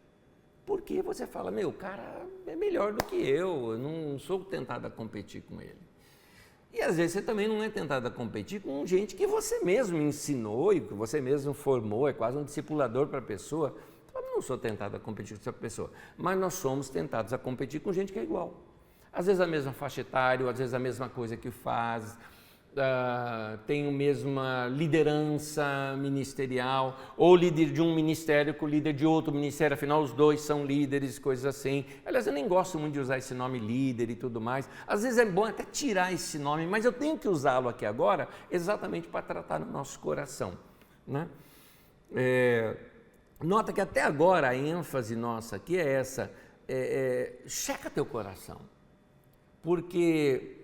Porque você fala, meu, o cara é melhor do que eu não sou tentado a competir com ele. E às vezes você também não é tentado a competir com gente que você mesmo ensinou e que você mesmo formou, é quase um discipulador para a pessoa. Eu não sou tentado a competir com essa pessoa, mas nós somos tentados a competir com gente que é igual. Às vezes a mesma faixa etária, às vezes a mesma coisa que faz, tem a mesma liderança ministerial, ou líder de um ministério com o líder de outro ministério, afinal os dois são líderes, coisas assim. Aliás, eu nem gosto muito de usar esse nome líder e tudo mais. Às vezes é bom até tirar esse nome, mas eu tenho que usá-lo aqui agora exatamente para tratar no nosso coração, né? Nota que até agora a ênfase nossa aqui é essa, checa teu coração, porque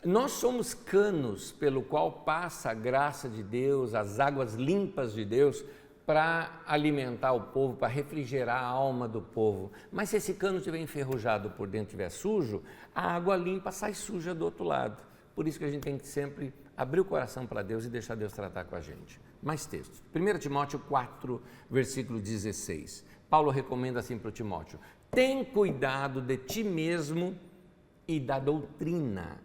nós somos canos pelo qual passa a graça de Deus, as águas limpas de Deus, para alimentar o povo, para refrigerar a alma do povo. Mas se esse cano estiver enferrujado por dentro, estiver sujo, a água limpa sai suja do outro lado. Por isso que a gente tem que sempre abrir o coração para Deus e deixar Deus tratar com a gente. Mais textos. 1 Timóteo 4, versículo 16. Paulo recomenda assim para o Timóteo: tem cuidado de ti mesmo e da doutrina.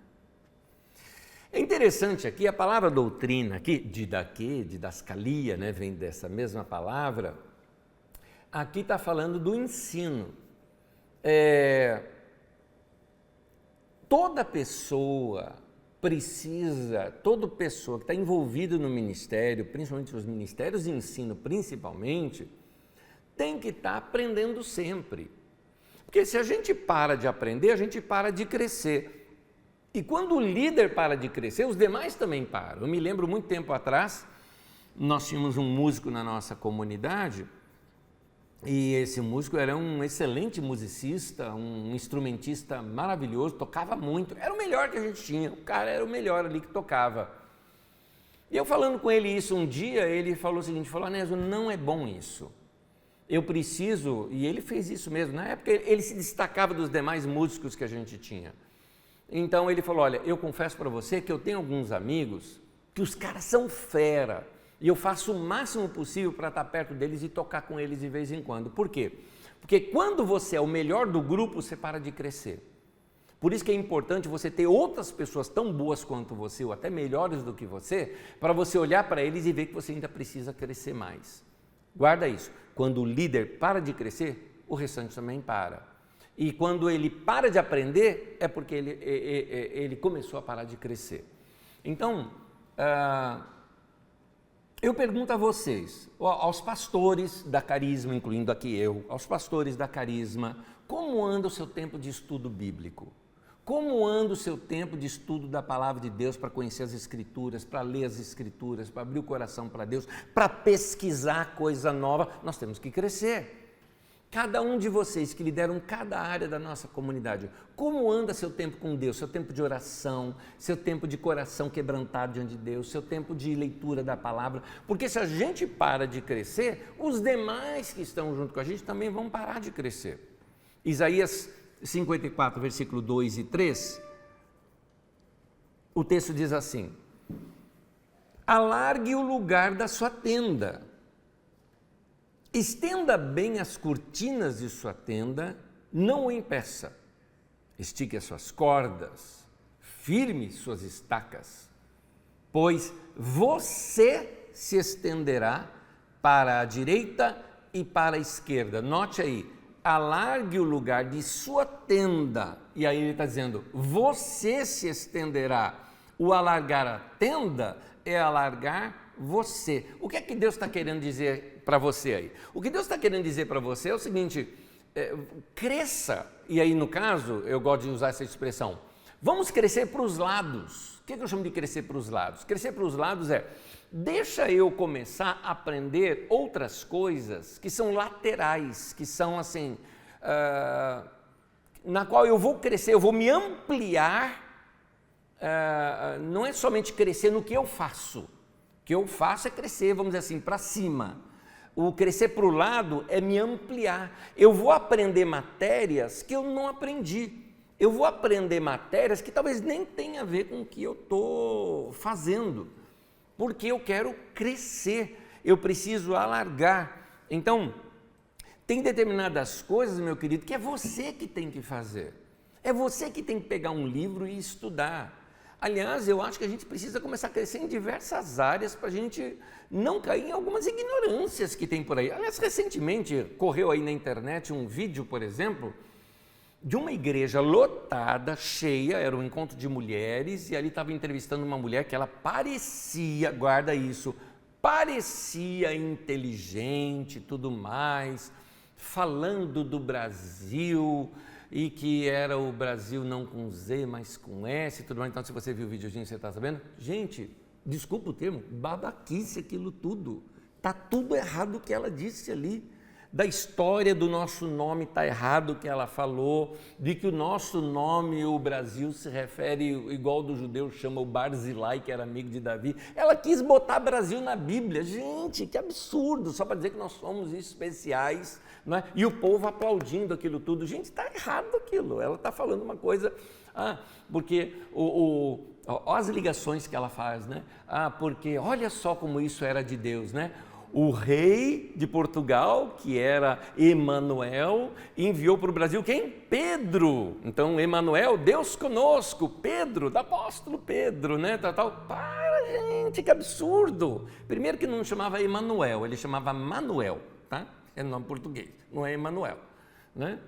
É interessante aqui, a palavra doutrina aqui, didascalia, né, vem dessa mesma palavra, aqui está falando do ensino. Toda pessoa toda pessoa que está envolvida no ministério, principalmente os ministérios de ensino principalmente, tem que estar aprendendo sempre. Porque se a gente para de aprender, a gente para de crescer. E quando o líder para de crescer, os demais também param. Eu me lembro muito tempo atrás, nós tínhamos um músico na nossa comunidade, e esse músico era um excelente musicista, um instrumentista maravilhoso, tocava muito, era o melhor que a gente tinha, o cara era o melhor ali que tocava. E eu falando com ele isso um dia, ele falou o seguinte, Anésio, não é bom isso. Eu preciso, e ele fez isso mesmo, na época ele se destacava dos demais músicos que a gente tinha. Então ele falou, olha, eu confesso para você que eu tenho alguns amigos que os caras são fera, e eu faço o máximo possível para estar perto deles e tocar com eles de vez em quando. Por quê? Porque quando você é o melhor do grupo, você para de crescer. Por isso que é importante você ter outras pessoas tão boas quanto você, ou até melhores do que você, para você olhar para eles e ver que você ainda precisa crescer mais. Guarda isso. Quando o líder para de crescer, o restante também para. E quando ele para de aprender, é porque ele começou a parar de crescer. Então, eu pergunto a vocês, aos pastores da Carisma, incluindo aqui eu, aos pastores da Carisma, como anda o seu tempo de estudo bíblico? Como anda o seu tempo de estudo da Palavra de Deus para conhecer as Escrituras, para ler as Escrituras, para abrir o coração para Deus, para pesquisar coisa nova? Nós temos que crescer. Cada um de vocês que lideram cada área da nossa comunidade, como anda seu tempo com Deus, seu tempo de oração, seu tempo de coração quebrantado diante de Deus, seu tempo de leitura da palavra? Porque se a gente para de crescer, os demais que estão junto com a gente também vão parar de crescer. Isaías 54, versículo 2 e 3, o texto diz assim: alargue o lugar da sua tenda, estenda bem as cortinas de sua tenda, não o impeça, estique as suas cordas, firme suas estacas, pois você se estenderá para a direita e para a esquerda. Note aí, alargue o lugar de sua tenda, e aí ele está dizendo, você se estenderá. O alargar a tenda é alargar você. O que é que Deus está querendo dizer para você aí? O que Deus está querendo dizer para você é o seguinte, cresça, e aí no caso, eu gosto de usar essa expressão, vamos crescer para os lados. O que eu chamo de crescer para os lados? Crescer para os lados é, deixa eu começar a aprender outras coisas que são laterais, que são assim, na qual eu vou crescer, eu vou me ampliar, não é somente crescer no que eu faço. O que eu faço é crescer, vamos dizer assim, para cima. O crescer para o lado é me ampliar. Eu vou aprender matérias que eu não aprendi. Eu vou aprender matérias que talvez nem tenham a ver com o que eu estou fazendo. Porque eu quero crescer, eu preciso alargar. Então, tem determinadas coisas, meu querido, que é você que tem que fazer. É você que tem que pegar um livro e estudar. Aliás, eu acho que a gente precisa começar a crescer em diversas áreas para a gente não cair em algumas ignorâncias que tem por aí. Aliás, recentemente correu aí na internet um vídeo, por exemplo, de uma igreja lotada, cheia, era um encontro de mulheres, e ali estava entrevistando uma mulher que ela parecia, guarda isso, parecia inteligente e tudo mais, falando do Brasil, e que era o Brasil não com Z, mas com S e tudo mais. Então, se você viu o videozinho, você está sabendo? Gente, desculpa o termo, babaquice aquilo tudo. Está tudo errado o que ela disse ali. Da história do nosso nome está errado o que ela falou, de que o nosso nome, o Brasil, se refere, igual do judeu chama o Barzilai, que era amigo de Davi. Ela quis botar Brasil na Bíblia. Gente, que absurdo, só para dizer que nós somos especiais, não é? E o povo aplaudindo aquilo tudo. Gente, está errado aquilo. Ela está falando uma coisa, porque olha as ligações que ela faz, né? Porque olha só como isso era de Deus, né? O rei de Portugal, que era Emanuel, enviou para o Brasil quem? Pedro. Então, Emanuel, Deus conosco, Pedro, do apóstolo Pedro, né? Para, gente, que absurdo. Primeiro que não chamava Emanuel, ele chamava Manuel, tá? É nome português, não é Emanuel, né?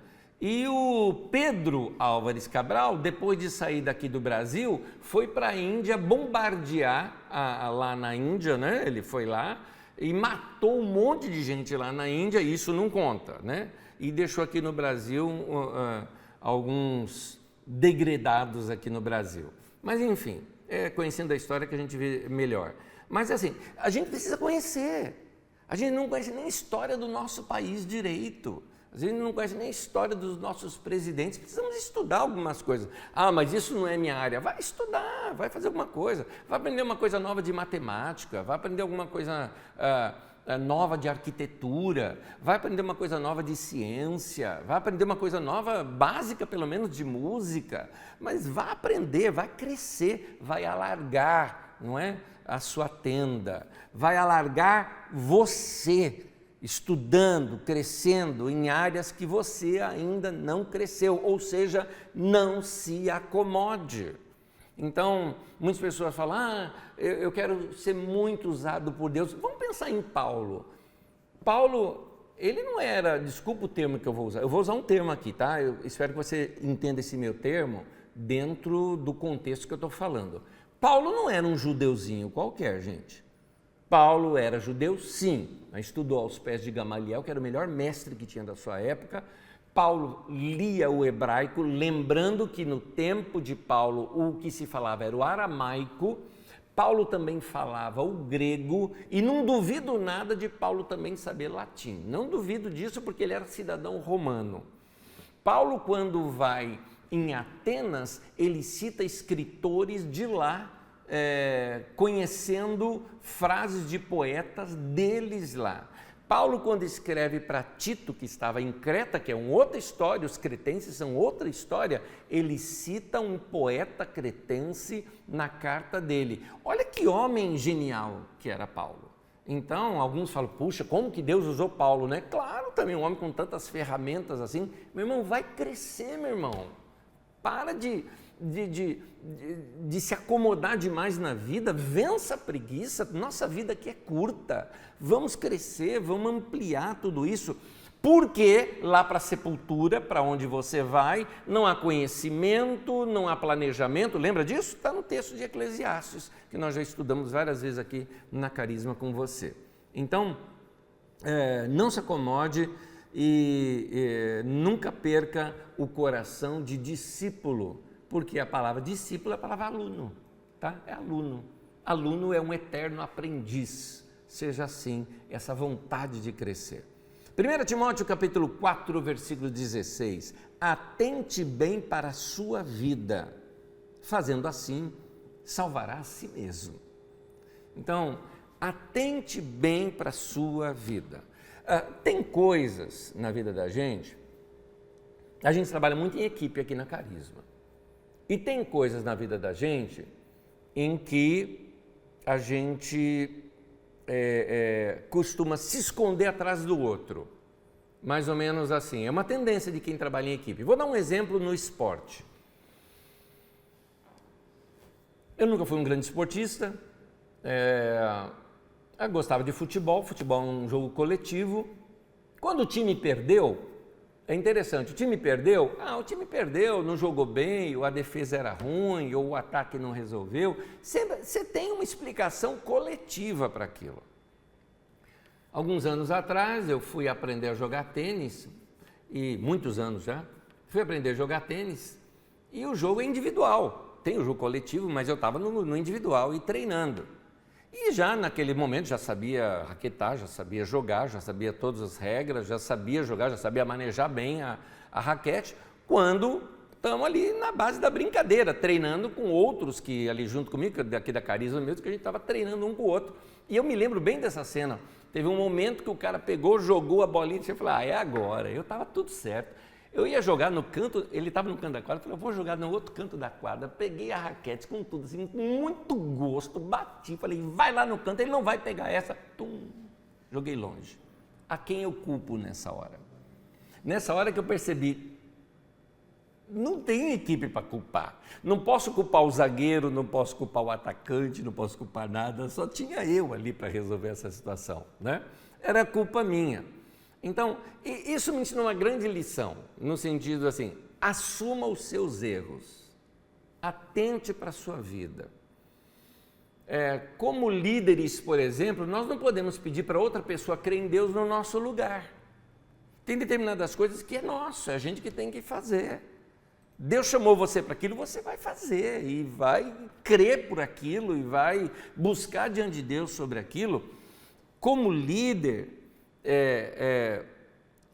E o Pedro Álvares Cabral, depois de sair daqui do Brasil, foi para a Índia bombardear lá na Índia, né? Ele foi lá e matou um monte de gente lá na Índia, e isso não conta, né? E deixou aqui no Brasil alguns degredados aqui no Brasil. Mas enfim, conhecendo a história que a gente vê melhor. Mas assim, a gente precisa conhecer. A gente não conhece nem a história do nosso país direito. A gente não conhece nem a história dos nossos presidentes. Precisamos estudar algumas coisas. Mas isso não é minha área. Vai estudar, vai fazer alguma coisa. Vai aprender uma coisa nova de matemática, vai aprender alguma coisa nova de arquitetura, vai aprender uma coisa nova de ciência, vai aprender uma coisa nova, básica pelo menos, de música. Mas vai aprender, vai crescer, vai alargar, não é? A sua tenda. Vai alargar você, estudando, crescendo em áreas que você ainda não cresceu, ou seja, não se acomode. Então, muitas pessoas falam, eu quero ser muito usado por Deus. Vamos pensar em Paulo. Paulo, ele não era, desculpa o termo que eu vou usar um termo aqui, tá? Eu espero que você entenda esse meu termo dentro do contexto que eu estou falando. Paulo não era um judeuzinho qualquer, gente. Paulo era judeu, sim, mas estudou aos pés de Gamaliel, que era o melhor mestre que tinha da sua época. Paulo lia o hebraico, lembrando que no tempo de Paulo o que se falava era o aramaico. Paulo também falava o grego e não duvido nada de Paulo também saber latim. Não duvido disso porque ele era cidadão romano. Paulo, quando vai em Atenas, ele cita escritores de lá, conhecendo frases de poetas deles lá. Paulo, quando escreve para Tito, que estava em Creta, que é uma outra história, os cretenses são outra história, ele cita um poeta cretense na carta dele. Olha que homem genial que era Paulo. Então, alguns falam, puxa, como que Deus usou Paulo, né? Claro, também um homem com tantas ferramentas assim. Meu irmão, vai crescer, meu irmão. Para de se acomodar demais na vida, vença a preguiça, nossa vida aqui é curta, vamos crescer, vamos ampliar tudo isso, porque lá para a sepultura, para onde você vai, não há conhecimento, não há planejamento, lembra disso? Está no texto de Eclesiastes, que nós já estudamos várias vezes aqui na Carisma com você. Então, não se acomode e nunca perca o coração de discípulo, porque a palavra discípulo é a palavra aluno, tá? É aluno. Aluno é um eterno aprendiz, seja assim, essa vontade de crescer. 1 Timóteo capítulo 4, versículo 16, atente bem para a sua vida, fazendo assim, salvará a si mesmo. Então, atente bem para a sua vida. Tem coisas na vida da gente, a gente trabalha muito em equipe aqui na Carisma, e tem coisas na vida da gente em que a gente costuma se esconder atrás do outro, mais ou menos assim, é uma tendência de quem trabalha em equipe. Vou dar um exemplo no esporte. Eu nunca fui um grande esportista, eu gostava de futebol é um jogo coletivo. Quando o time perdeu, é interessante, o time perdeu, não jogou bem, ou a defesa era ruim, ou o ataque não resolveu. Você tem uma explicação coletiva para aquilo. Alguns anos atrás eu fui aprender a jogar tênis, e muitos anos já, fui aprender a jogar tênis, e o jogo é individual. Tem o jogo coletivo, mas eu estava no individual e treinando. E já naquele momento já sabia raquetar, já sabia jogar, já sabia todas as regras, já sabia jogar, já sabia manejar bem a raquete, quando estamos ali na base da brincadeira, treinando com outros que ali junto comigo, daqui da Carisma mesmo, que a gente estava treinando um com o outro. E eu me lembro bem dessa cena. Teve um momento que o cara pegou, jogou a bolinha e você falou, é agora, eu estava tudo certo. Eu ia jogar no canto, ele estava no canto da quadra, eu falei, eu vou jogar no outro canto da quadra, peguei a raquete com tudo, assim, com muito gosto, bati, falei, vai lá no canto, ele não vai pegar essa, joguei longe. A quem eu culpo nessa hora? Nessa hora que eu percebi, não tem equipe para culpar, não posso culpar o zagueiro, não posso culpar o atacante, não posso culpar nada, só tinha eu ali para resolver essa situação, né? Era culpa minha. Então, isso me ensinou uma grande lição, no sentido assim, assuma os seus erros, atente para a sua vida. Como líderes, por exemplo, nós não podemos pedir para outra pessoa crer em Deus no nosso lugar. Tem determinadas coisas que é nosso, é a gente que tem que fazer. Deus chamou você para aquilo, você vai fazer e vai crer por aquilo e vai buscar diante de Deus sobre aquilo. Como líder,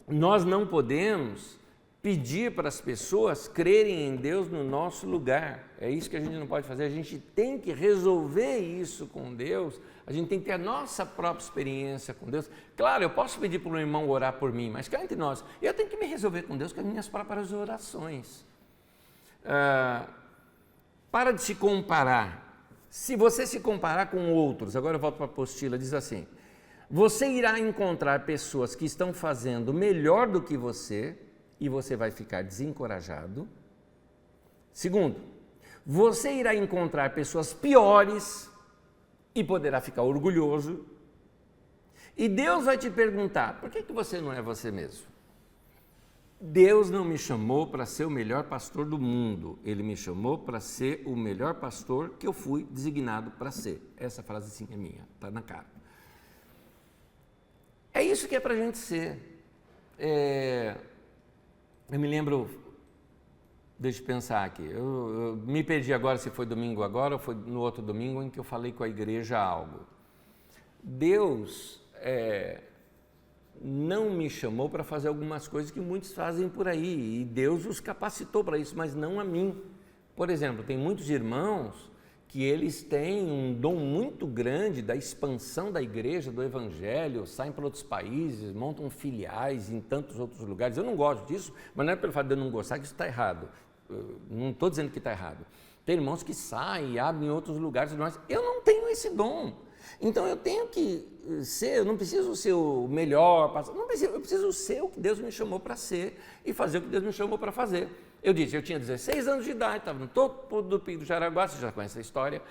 nós não podemos pedir para as pessoas crerem em Deus no nosso lugar. É isso que a gente não pode fazer, a gente tem que resolver isso com Deus, a gente tem que ter a nossa própria experiência com Deus. Claro, eu posso pedir para um irmão orar por mim, mas cá entre nós, eu tenho que me resolver com Deus com as minhas próprias orações. Para de se comparar. Se você se comparar com outros, agora eu volto para a apostila, diz assim, você irá encontrar pessoas que estão fazendo melhor do que você e você vai ficar desencorajado. Segundo, você irá encontrar pessoas piores e poderá ficar orgulhoso. E Deus vai te perguntar, por que você não é você mesmo? Deus não me chamou para ser o melhor pastor do mundo, Ele me chamou para ser o melhor pastor que eu fui designado para ser. Essa frase sim é minha, está na cara. É isso que é para a gente ser. Eu me lembro, deixa eu pensar aqui, eu me perdi agora se foi domingo agora ou foi no outro domingo em que eu falei com a igreja algo. Deus não me chamou para fazer algumas coisas que muitos fazem por aí, e Deus os capacitou para isso, mas não a mim. Por exemplo, tem muitos irmãos que eles têm um dom muito grande da expansão da igreja, do evangelho, saem para outros países, montam filiais em tantos outros lugares. Eu não gosto disso, mas não é pelo fato de eu não gostar que isso está errado. Eu não estou dizendo que está errado. Tem irmãos que saem e abrem em outros lugares, mas eu não tenho esse dom. Então eu tenho que ser, eu não preciso ser o melhor, eu preciso ser o que Deus me chamou para ser e fazer o que Deus me chamou para fazer. Eu tinha 16 anos de idade, estava no topo do Pico do Jaraguá, você já conhece a história,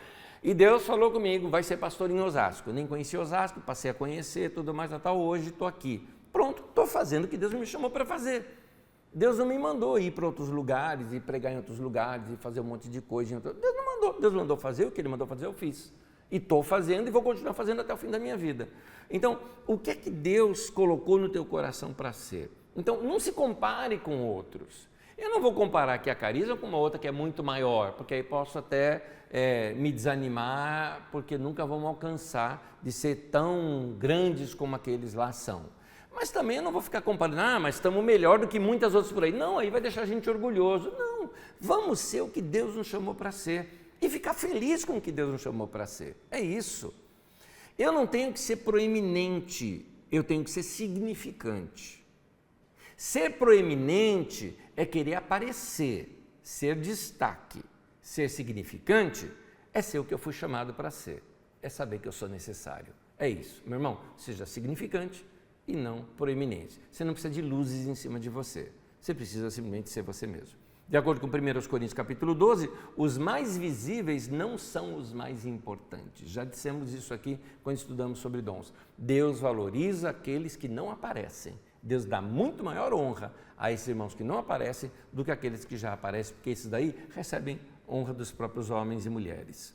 e Deus falou comigo, vai ser pastor em Osasco. Eu nem conhecia Osasco, passei a conhecer, tudo mais, tal, hoje estou aqui. Pronto, estou fazendo o que Deus me chamou para fazer. Deus não me mandou ir para outros lugares e pregar em outros lugares e fazer um monte de coisa. Deus não mandou, Deus mandou fazer, o que Ele mandou fazer eu fiz. E estou fazendo e vou continuar fazendo até o fim da minha vida. Então, o que é que Deus colocou no teu coração para ser? Então, não se compare com outros. Eu não vou comparar aqui a Cariza com uma outra que é muito maior, porque aí posso até me desanimar, porque nunca vamos alcançar de ser tão grandes como aqueles lá são. Mas também eu não vou ficar comparando, mas estamos melhor do que muitas outras por aí. Não, aí vai deixar a gente orgulhoso. Não, vamos ser o que Deus nos chamou para ser. E ficar feliz com o que Deus nos chamou para ser. É isso. Eu não tenho que ser proeminente, eu tenho que ser significante. Ser proeminente é querer aparecer, ser destaque. Ser significante é ser o que eu fui chamado para ser. É saber que eu sou necessário. É isso. Meu irmão, seja significante e não proeminente. Você não precisa de luzes em cima de você. Você precisa simplesmente ser você mesmo. De acordo com 1 Coríntios capítulo 12, os mais visíveis não são os mais importantes. Já dissemos isso aqui quando estudamos sobre dons. Deus valoriza aqueles que não aparecem. Deus dá muito maior honra a esses irmãos que não aparecem do que aqueles que já aparecem, porque esses daí recebem honra dos próprios homens e mulheres.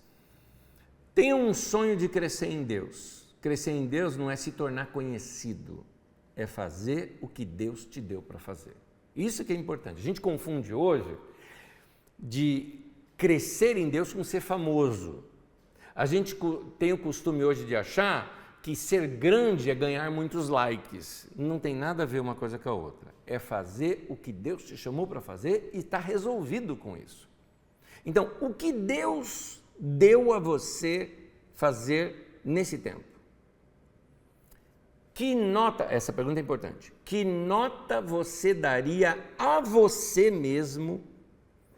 Tenha um sonho de crescer em Deus. Crescer em Deus não é se tornar conhecido, é fazer o que Deus te deu para fazer. Isso que é importante. A gente confunde hoje de crescer em Deus com ser famoso. A gente tem o costume hoje de achar que ser grande é ganhar muitos likes. Não tem nada a ver uma coisa com a outra. É fazer o que Deus te chamou para fazer e está resolvido com isso. Então, o que Deus deu a você fazer nesse tempo? Que nota, essa pergunta é importante, que nota você daria a você mesmo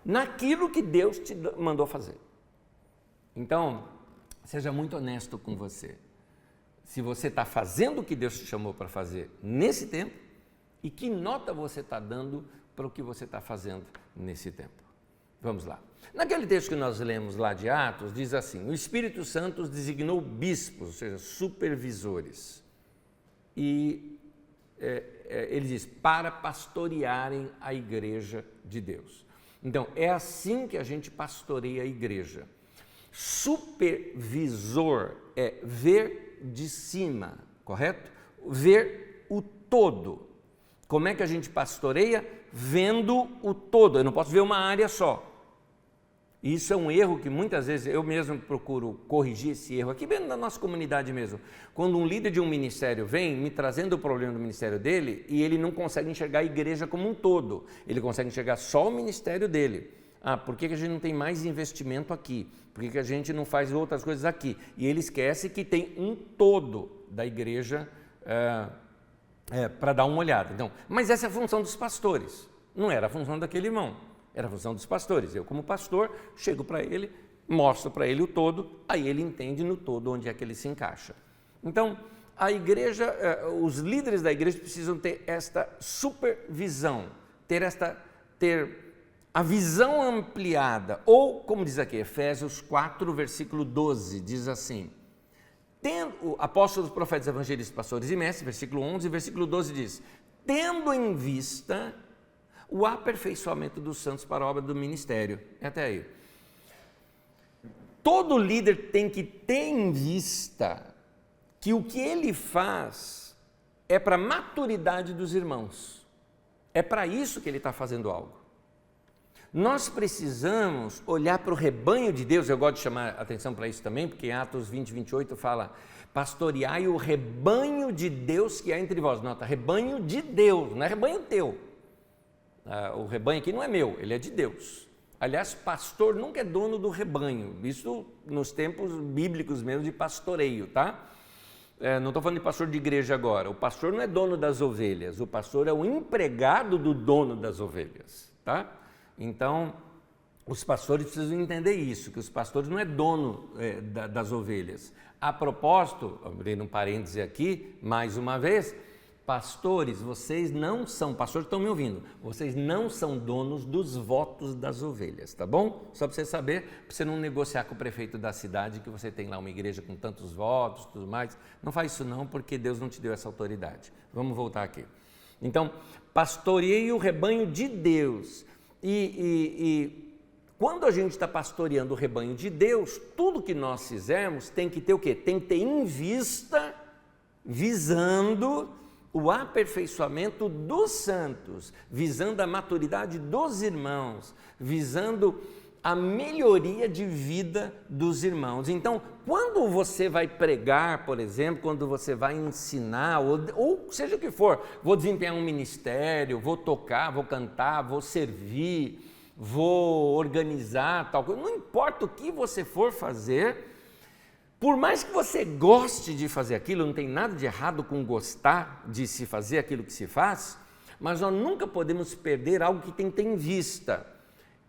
naquilo que Deus te mandou fazer? Então, seja muito honesto com você. Se você está fazendo o que Deus te chamou para fazer nesse tempo, e que nota você está dando para o que você está fazendo nesse tempo? Vamos lá. Naquele texto que nós lemos lá de Atos, diz assim, o Espírito Santo os designou bispos, ou seja, supervisores. E ele diz, para pastorearem a igreja de Deus. Então, é assim que a gente pastoreia a igreja. Supervisor é ver de cima, correto? Ver o todo. Como é que a gente pastoreia? Vendo o todo. Eu não posso ver uma área só. E isso é um erro que muitas vezes eu mesmo procuro corrigir esse erro, aqui dentro da nossa comunidade mesmo. Quando um líder de um ministério vem me trazendo o problema do ministério dele e ele não consegue enxergar a igreja como um todo, ele consegue enxergar só o ministério dele. Por que a gente não tem mais investimento aqui? Por que a gente não faz outras coisas aqui? E ele esquece que tem um todo da igreja para dar uma olhada. Então, mas essa é a função dos pastores, não era a função daquele irmão. Era a função dos pastores. Eu, como pastor, chego para ele, mostro para ele o todo, aí ele entende no todo onde é que ele se encaixa. Então, a igreja, os líderes da igreja precisam ter esta supervisão, ter a visão ampliada, ou, como diz aqui, Efésios 4, versículo 12, diz assim, tendo, apóstolos, profetas, evangelistas, pastores e mestres, versículo 11, versículo 12 diz, tendo em vista o aperfeiçoamento dos santos para a obra do ministério. Até aí. Todo líder tem que ter em vista que o que ele faz é para a maturidade dos irmãos. É para isso que ele está fazendo algo. Nós precisamos olhar para o rebanho de Deus, eu gosto de chamar atenção para isso também, porque em Atos 20, 28 fala, pastoreai o rebanho de Deus que há entre vós. Nota, rebanho de Deus, não é rebanho teu. O rebanho aqui não é meu, ele é de Deus. Aliás, pastor nunca é dono do rebanho, isso nos tempos bíblicos mesmo de pastoreio, tá? Não estou falando de pastor de igreja agora, o pastor não é dono das ovelhas, o pastor é o empregado do dono das ovelhas, tá? Então, os pastores precisam entender isso, que os pastores não é dono das ovelhas. A propósito, abrindo um parêntese aqui, mais uma vez, pastores, vocês não são, pastores estão me ouvindo, vocês não são donos dos votos das ovelhas, tá bom? Só para você saber, para você não negociar com o prefeito da cidade que você tem lá uma igreja com tantos votos, tudo mais, não faz isso não, porque Deus não te deu essa autoridade. Vamos voltar aqui. Então, pastoreie o rebanho de Deus. E quando a gente está pastoreando o rebanho de Deus, tudo que nós fizermos tem que ter o quê? Tem que ter em vista, visando o aperfeiçoamento dos santos, visando a maturidade dos irmãos, visando a melhoria de vida dos irmãos. Então, quando você vai pregar, por exemplo, quando você vai ensinar, ou seja o que for, vou desempenhar um ministério, vou tocar, vou cantar, vou servir, vou organizar, tal coisa, não importa o que você for fazer, por mais que você goste de fazer aquilo, não tem nada de errado com gostar de se fazer aquilo que se faz, mas nós nunca podemos perder algo que tem que ter em vista.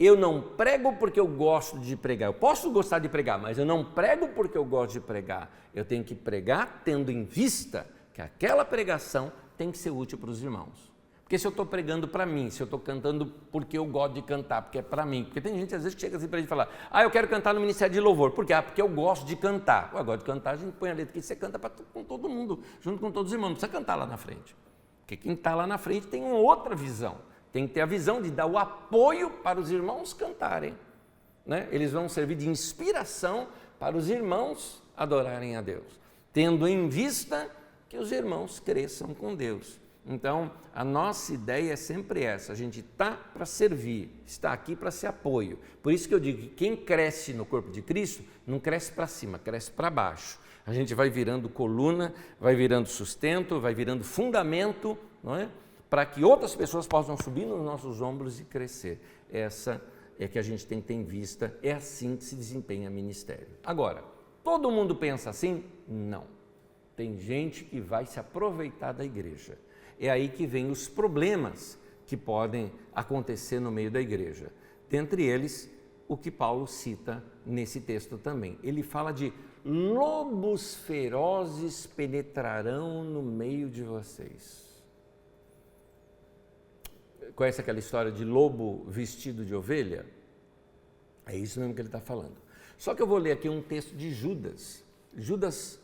Eu não prego porque eu gosto de pregar. Eu posso gostar de pregar, mas eu não prego porque eu gosto de pregar. Eu tenho que pregar tendo em vista que aquela pregação tem que ser útil para os irmãos. Porque se eu estou pregando para mim, se eu estou cantando porque eu gosto de cantar, porque é para mim. Porque tem gente às vezes que chega assim para a gente falar, eu quero cantar no Ministério de Louvor. Por quê? Porque eu gosto de cantar. Eu gosto de cantar, a gente põe a letra aqui, você canta com todo mundo, junto com todos os irmãos. Não precisa cantar lá na frente. Porque quem está lá na frente tem uma outra visão. Tem que ter a visão de dar o apoio para os irmãos cantarem, né? Eles vão servir de inspiração para os irmãos adorarem a Deus, tendo em vista que os irmãos cresçam com Deus. Então, a nossa ideia é sempre essa, a gente está para servir, está aqui para ser apoio. Por isso que eu digo que quem cresce no corpo de Cristo, não cresce para cima, cresce para baixo. A gente vai virando coluna, vai virando sustento, vai virando fundamento, não é? Para que outras pessoas possam subir nos nossos ombros e crescer. Essa é que a gente tem que ter em vista, é assim que se desempenha ministério. Agora, todo mundo pensa assim? Não. Tem gente que vai se aproveitar da igreja. É aí que vem os problemas que podem acontecer no meio da igreja. Dentre eles, o que Paulo cita nesse texto também. Ele fala de lobos ferozes penetrarão no meio de vocês. Conhece aquela história de lobo vestido de ovelha? É isso mesmo que ele está falando. Só que eu vou ler aqui um texto de Judas. Judas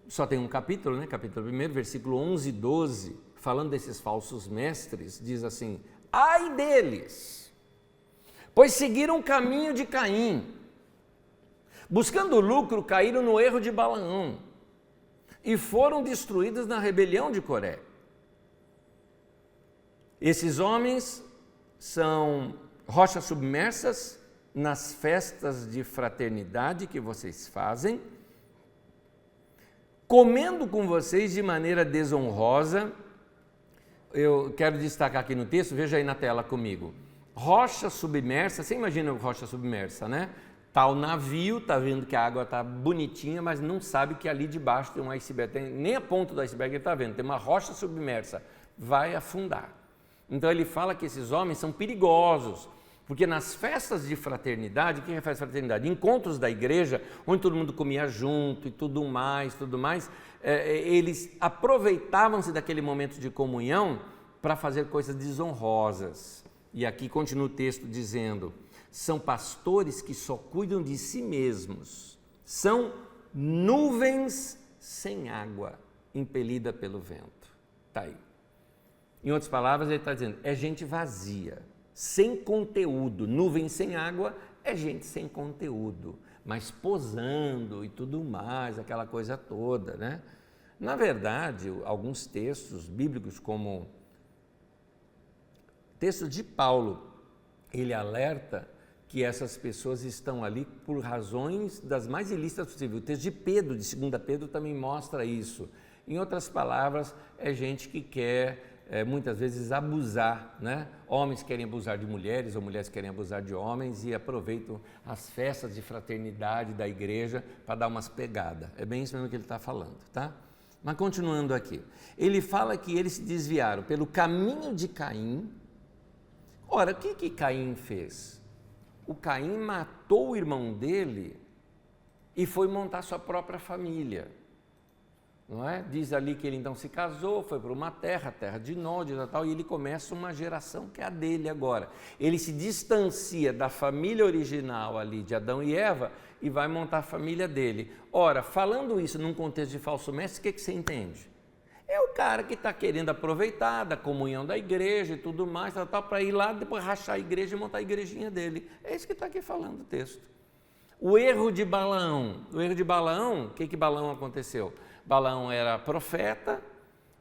só tem um capítulo, né? Capítulo 1, versículo 11 e 12, falando desses falsos mestres, diz assim, ai deles, pois seguiram o caminho de Caim, buscando lucro, caíram no erro de Balaão e foram destruídos na rebelião de Coré. Esses homens são rochas submersas nas festas de fraternidade que vocês fazem, comendo com vocês de maneira desonrosa. Eu quero destacar aqui no texto, veja aí na tela comigo. Rocha submersa, você imagina rocha submersa, né? Está o navio, está vendo que a água está bonitinha, mas não sabe que ali debaixo tem um iceberg, nem a ponta do iceberg ele está vendo, tem uma rocha submersa, vai afundar. Então ele fala que esses homens são perigosos, porque nas festas de fraternidade, o que é festa de fraternidade? Encontros da igreja, onde todo mundo comia junto e tudo mais, eles aproveitavam-se daquele momento de comunhão para fazer coisas desonrosas. E aqui continua o texto dizendo, são pastores que só cuidam de si mesmos, são nuvens sem água, impelida pelo vento. Está aí. Em outras palavras, ele está dizendo, é gente vazia, sem conteúdo. Nuvem sem água é gente sem conteúdo, mas posando e tudo mais, aquela coisa toda, né? Na verdade, alguns textos bíblicos, como o texto de Paulo, ele alerta que essas pessoas estão ali por razões das mais ilícitas possíveis. O texto de Pedro, de 2 Pedro, também mostra isso. Em outras palavras, é gente que quer, muitas vezes, abusar, né? Homens querem abusar de mulheres, ou mulheres querem abusar de homens e aproveitam as festas de fraternidade da igreja para dar umas pegadas. É bem isso mesmo que ele está falando, tá? Mas continuando aqui, ele fala que eles se desviaram pelo caminho de Caim. Ora, o que Caim fez? O Caim matou o irmão dele e foi montar sua própria família. Não é? Diz ali que ele então se casou, foi para uma terra, a terra de Nod e tal, e ele começa uma geração que é a dele agora. Ele se distancia da família original ali de Adão e Eva e vai montar a família dele. Ora, falando isso num contexto de falso mestre, o que você entende? É o cara que está querendo aproveitar da comunhão da igreja e tudo mais, para ir lá, depois rachar a igreja e montar a igrejinha dele. É isso que está aqui falando o texto. O erro de Balaão, o que Balaão aconteceu? Balaão era profeta,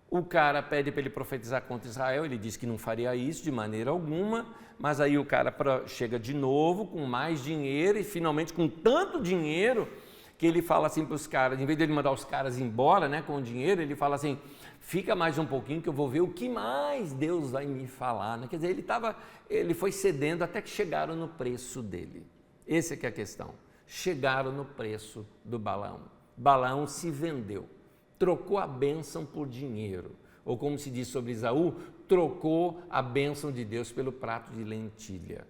o cara pede para ele profetizar contra Israel, ele diz que não faria isso de maneira alguma, mas aí o cara chega de novo com mais dinheiro e finalmente com tanto dinheiro que ele fala assim para os caras, em vez de ele mandar os caras embora, né, com o dinheiro, ele fala assim, fica mais um pouquinho que eu vou ver o que mais Deus vai me falar, né? Quer dizer, ele foi cedendo até que chegaram no preço dele. Essa é que é a questão. Chegaram no preço do Balaão. Balaão se vendeu, trocou a bênção por dinheiro, ou como se diz sobre Esaú, trocou a bênção de Deus pelo prato de lentilha.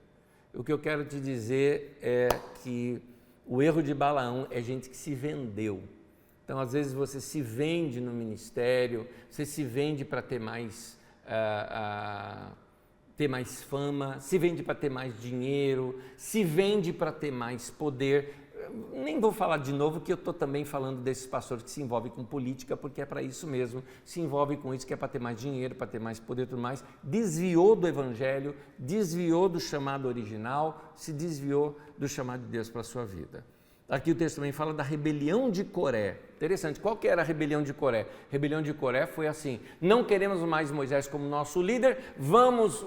O que eu quero te dizer é que o erro de Balaão é gente que se vendeu. Então, às vezes você se vende no ministério, você se vende para ter mais fama, se vende para ter mais dinheiro, se vende para ter mais poder. Nem vou falar de novo que eu estou também falando desses pastores que se envolvem com política, porque é para isso mesmo, se envolve com isso que é para ter mais dinheiro, para ter mais poder e tudo mais, desviou do evangelho, desviou do chamado original, se desviou do chamado de Deus para a sua vida. Aqui o texto também fala da rebelião de Coré. Interessante, qual que era a rebelião de Coré? A rebelião de Coré foi assim, não queremos mais Moisés como nosso líder, vamos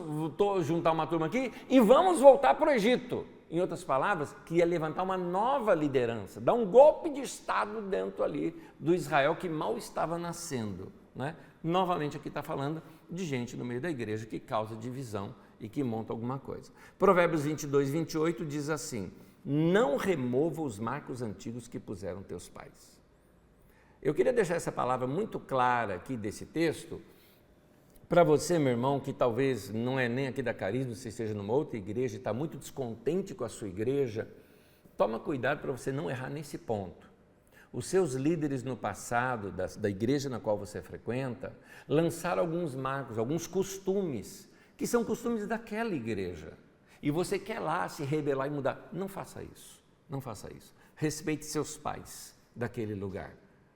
juntar uma turma aqui e vamos voltar para o Egito. Em outras palavras, queria levantar uma nova liderança, dar um golpe de Estado dentro ali do Israel que mal estava nascendo, né? Novamente aqui está falando de gente no meio da igreja que causa divisão e que monta alguma coisa. Provérbios 22, 28 diz assim, não remova os marcos antigos que puseram teus pais. Eu queria deixar essa palavra muito clara aqui desse texto, para você, meu irmão, que talvez não é nem aqui da Carisma, você esteja numa outra igreja e está muito descontente com a sua igreja, toma cuidado para você não errar nesse ponto. Os seus líderes no passado, da igreja na qual você frequenta, lançaram alguns marcos, alguns costumes, que são costumes daquela igreja. E você quer lá se rebelar e mudar. Não faça isso, não faça isso. Respeite seus pais daquele lugar.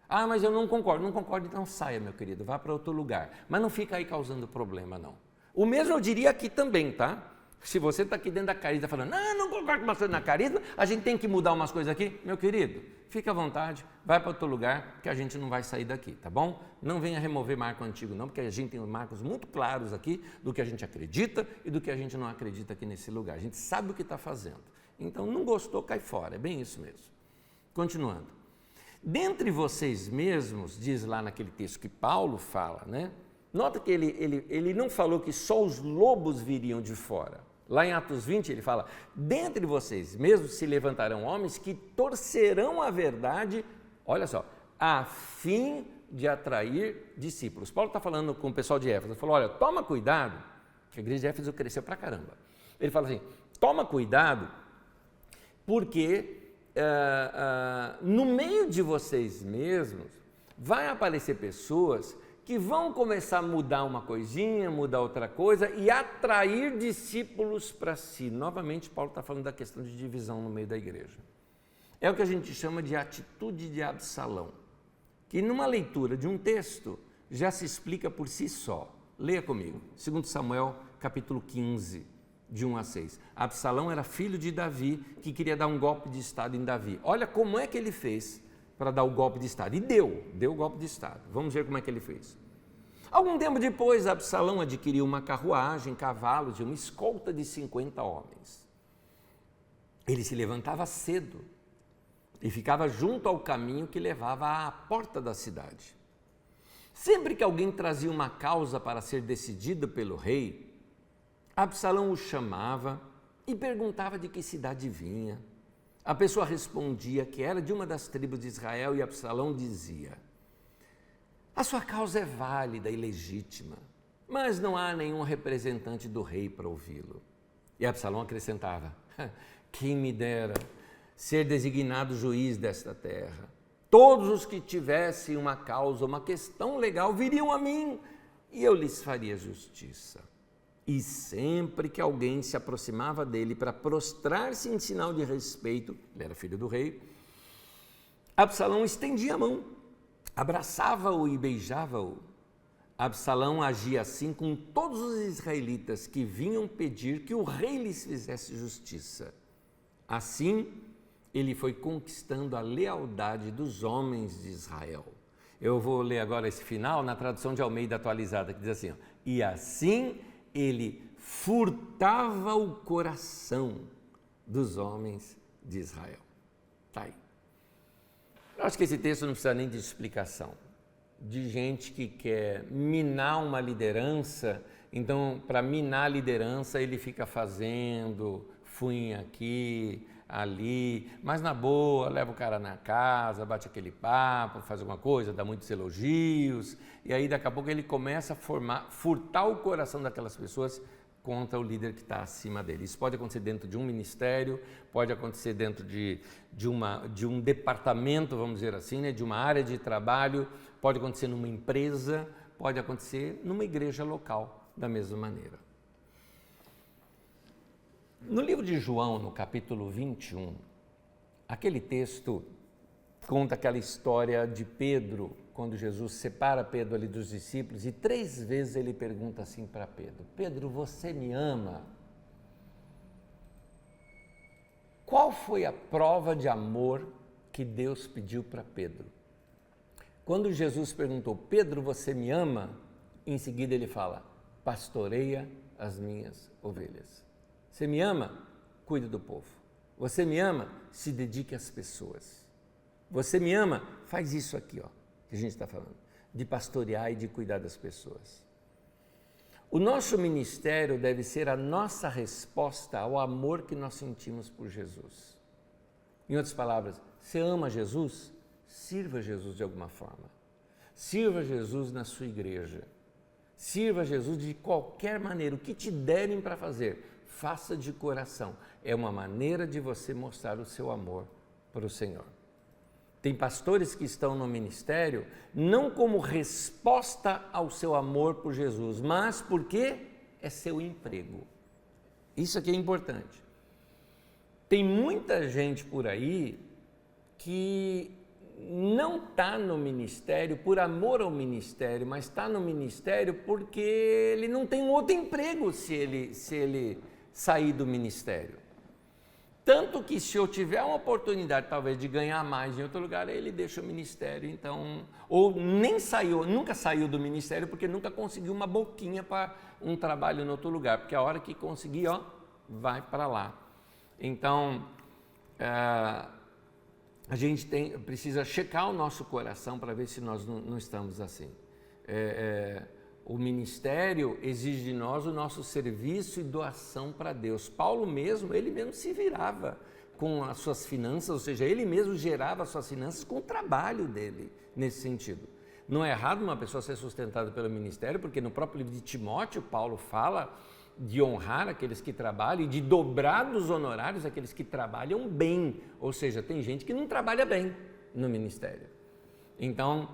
Ah, mas eu não concordo. Não concordo, então saia, meu querido, vá para outro lugar. Mas não fica aí causando problema, não. O mesmo eu diria aqui também, tá? Se você está aqui dentro da Carisma falando, não concordo com você na Carisma, a gente tem que mudar umas coisas aqui. Meu querido, fica à vontade, vai para outro lugar, que a gente não vai sair daqui, tá bom? Não venha remover marco antigo, não, porque a gente tem marcos muito claros aqui do que a gente acredita e do que a gente não acredita aqui nesse lugar. A gente sabe o que está fazendo. Então, não gostou, cai fora. É bem isso mesmo. Continuando. Dentre vocês mesmos, diz lá naquele texto que Paulo fala, né? Nota que ele não falou que só os lobos viriam de fora. Lá em Atos 20 ele fala, dentre vocês mesmos se levantarão homens que torcerão a verdade, olha só, a fim de atrair discípulos. Paulo está falando com o pessoal de Éfeso, ele falou, olha, toma cuidado, que a igreja de Éfeso cresceu pra caramba. Ele fala assim, toma cuidado, porque no meio de vocês mesmos vai aparecer pessoas que vão começar a mudar uma coisinha, mudar outra coisa e atrair discípulos para si. Novamente, Paulo está falando da questão de divisão no meio da igreja. é o que a gente chama de atitude de Absalão, que numa leitura de um texto já se explica por si só. Leia comigo, 2 Samuel, capítulo 15, de 1 a 6. Absalão era filho de Davi, que queria dar um golpe de Estado em Davi. Olha como é que ele fez para dar o golpe de Estado. E deu o golpe de Estado. Vamos ver como é que ele fez. Algum tempo depois, Absalão adquiriu uma carruagem, cavalos e uma escolta de 50 homens. Ele se levantava cedo e ficava junto ao caminho que levava à porta da cidade. Sempre que alguém trazia uma causa para ser decidida pelo rei, Absalão o chamava e perguntava de que cidade vinha. A pessoa respondia que era de uma das tribos de Israel e Absalão dizia: a sua causa é válida e legítima, mas não há nenhum representante do rei para ouvi-lo. E Absalão acrescentava: quem me dera ser designado juiz desta terra. Todos os que tivessem uma causa, uma questão legal, viriam a mim e eu lhes faria justiça. E sempre que alguém se aproximava dele para prostrar-se em sinal de respeito, ele era filho do rei, Absalão estendia a mão, abraçava-o e beijava-o. Absalão agia assim com todos os israelitas que vinham pedir que o rei lhes fizesse justiça. Assim, ele foi conquistando a lealdade dos homens de Israel. Eu vou ler agora esse final na tradução de Almeida atualizada, que diz assim: e assim ele furtava o coração dos homens de Israel. Está aí. Eu acho que esse texto não precisa nem de explicação. De gente que quer minar uma liderança, então, para minar a liderança, ele fica fazendo fuinha aqui, ali, mas na boa, leva o cara na casa, bate aquele papo, faz alguma coisa, dá muitos elogios, e aí daqui a pouco ele começa a furtar o coração daquelas pessoas contra o líder que está acima dele. Isso pode acontecer dentro de um ministério, pode acontecer dentro de um departamento, vamos dizer assim, né, de uma área de trabalho, pode acontecer numa empresa, pode acontecer numa igreja local, da mesma maneira. No livro de João, no capítulo 21, aquele texto conta aquela história de Pedro, quando Jesus separa Pedro ali dos discípulos, e 3 vezes ele pergunta assim para Pedro: Pedro, você me ama? Qual foi a prova de amor que Deus pediu para Pedro? Quando Jesus perguntou: Pedro, você me ama? Em seguida ele fala: pastoreia as minhas ovelhas. Você me ama? Cuide do povo. Você me ama? Se dedique às pessoas. Você me ama? Faz isso aqui, ó, que a gente está falando, de pastorear e de cuidar das pessoas. O nosso ministério deve ser a nossa resposta ao amor que nós sentimos por Jesus. Em outras palavras, você ama Jesus? Sirva Jesus de alguma forma. Sirva Jesus na sua igreja. Sirva Jesus de qualquer maneira. O que te derem para fazer, faça de coração. É uma maneira de você mostrar o seu amor para o Senhor. Tem pastores que estão no ministério não como resposta ao seu amor por Jesus, mas porque é seu emprego. Isso aqui é importante. Tem muita gente por aí que não está no ministério por amor ao ministério, mas está no ministério porque ele não tem um outro emprego se ele sair do ministério. Tanto que se eu tiver uma oportunidade talvez de ganhar mais em outro lugar, ele deixa o ministério, então, ou nunca saiu do ministério porque nunca conseguiu uma boquinha para um trabalho em outro lugar, porque a hora que conseguir, ó, vai para lá. Então, a gente precisa checar o nosso coração para ver se nós não estamos assim. O ministério exige de nós o nosso serviço e doação para Deus. Paulo mesmo, ele mesmo se virava com as suas finanças, ou seja, ele mesmo gerava as suas finanças com o trabalho dele, nesse sentido. Não é errado uma pessoa ser sustentada pelo ministério, porque no próprio livro de Timóteo, Paulo fala de honrar aqueles que trabalham e de dobrar dos honorários aqueles que trabalham bem, ou seja, tem gente que não trabalha bem no ministério. Então,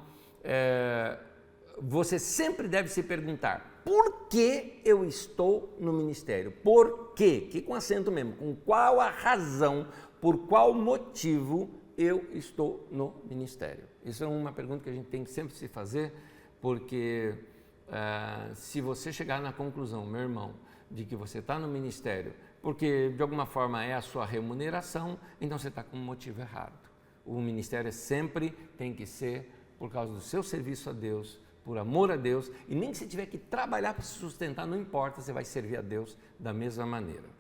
você sempre deve se perguntar: por que eu estou no ministério? Por quê? Que com acento mesmo, com qual a razão, por qual motivo eu estou no ministério? Isso é uma pergunta que a gente tem que sempre se fazer, porque se você chegar na conclusão, meu irmão, de que você está no ministério, porque de alguma forma é a sua remuneração, então você está com um motivo errado. O ministério sempre tem que ser por causa do seu serviço a Deus, por amor a Deus, e nem que você tiver que trabalhar para se sustentar, não importa, você vai servir a Deus da mesma maneira.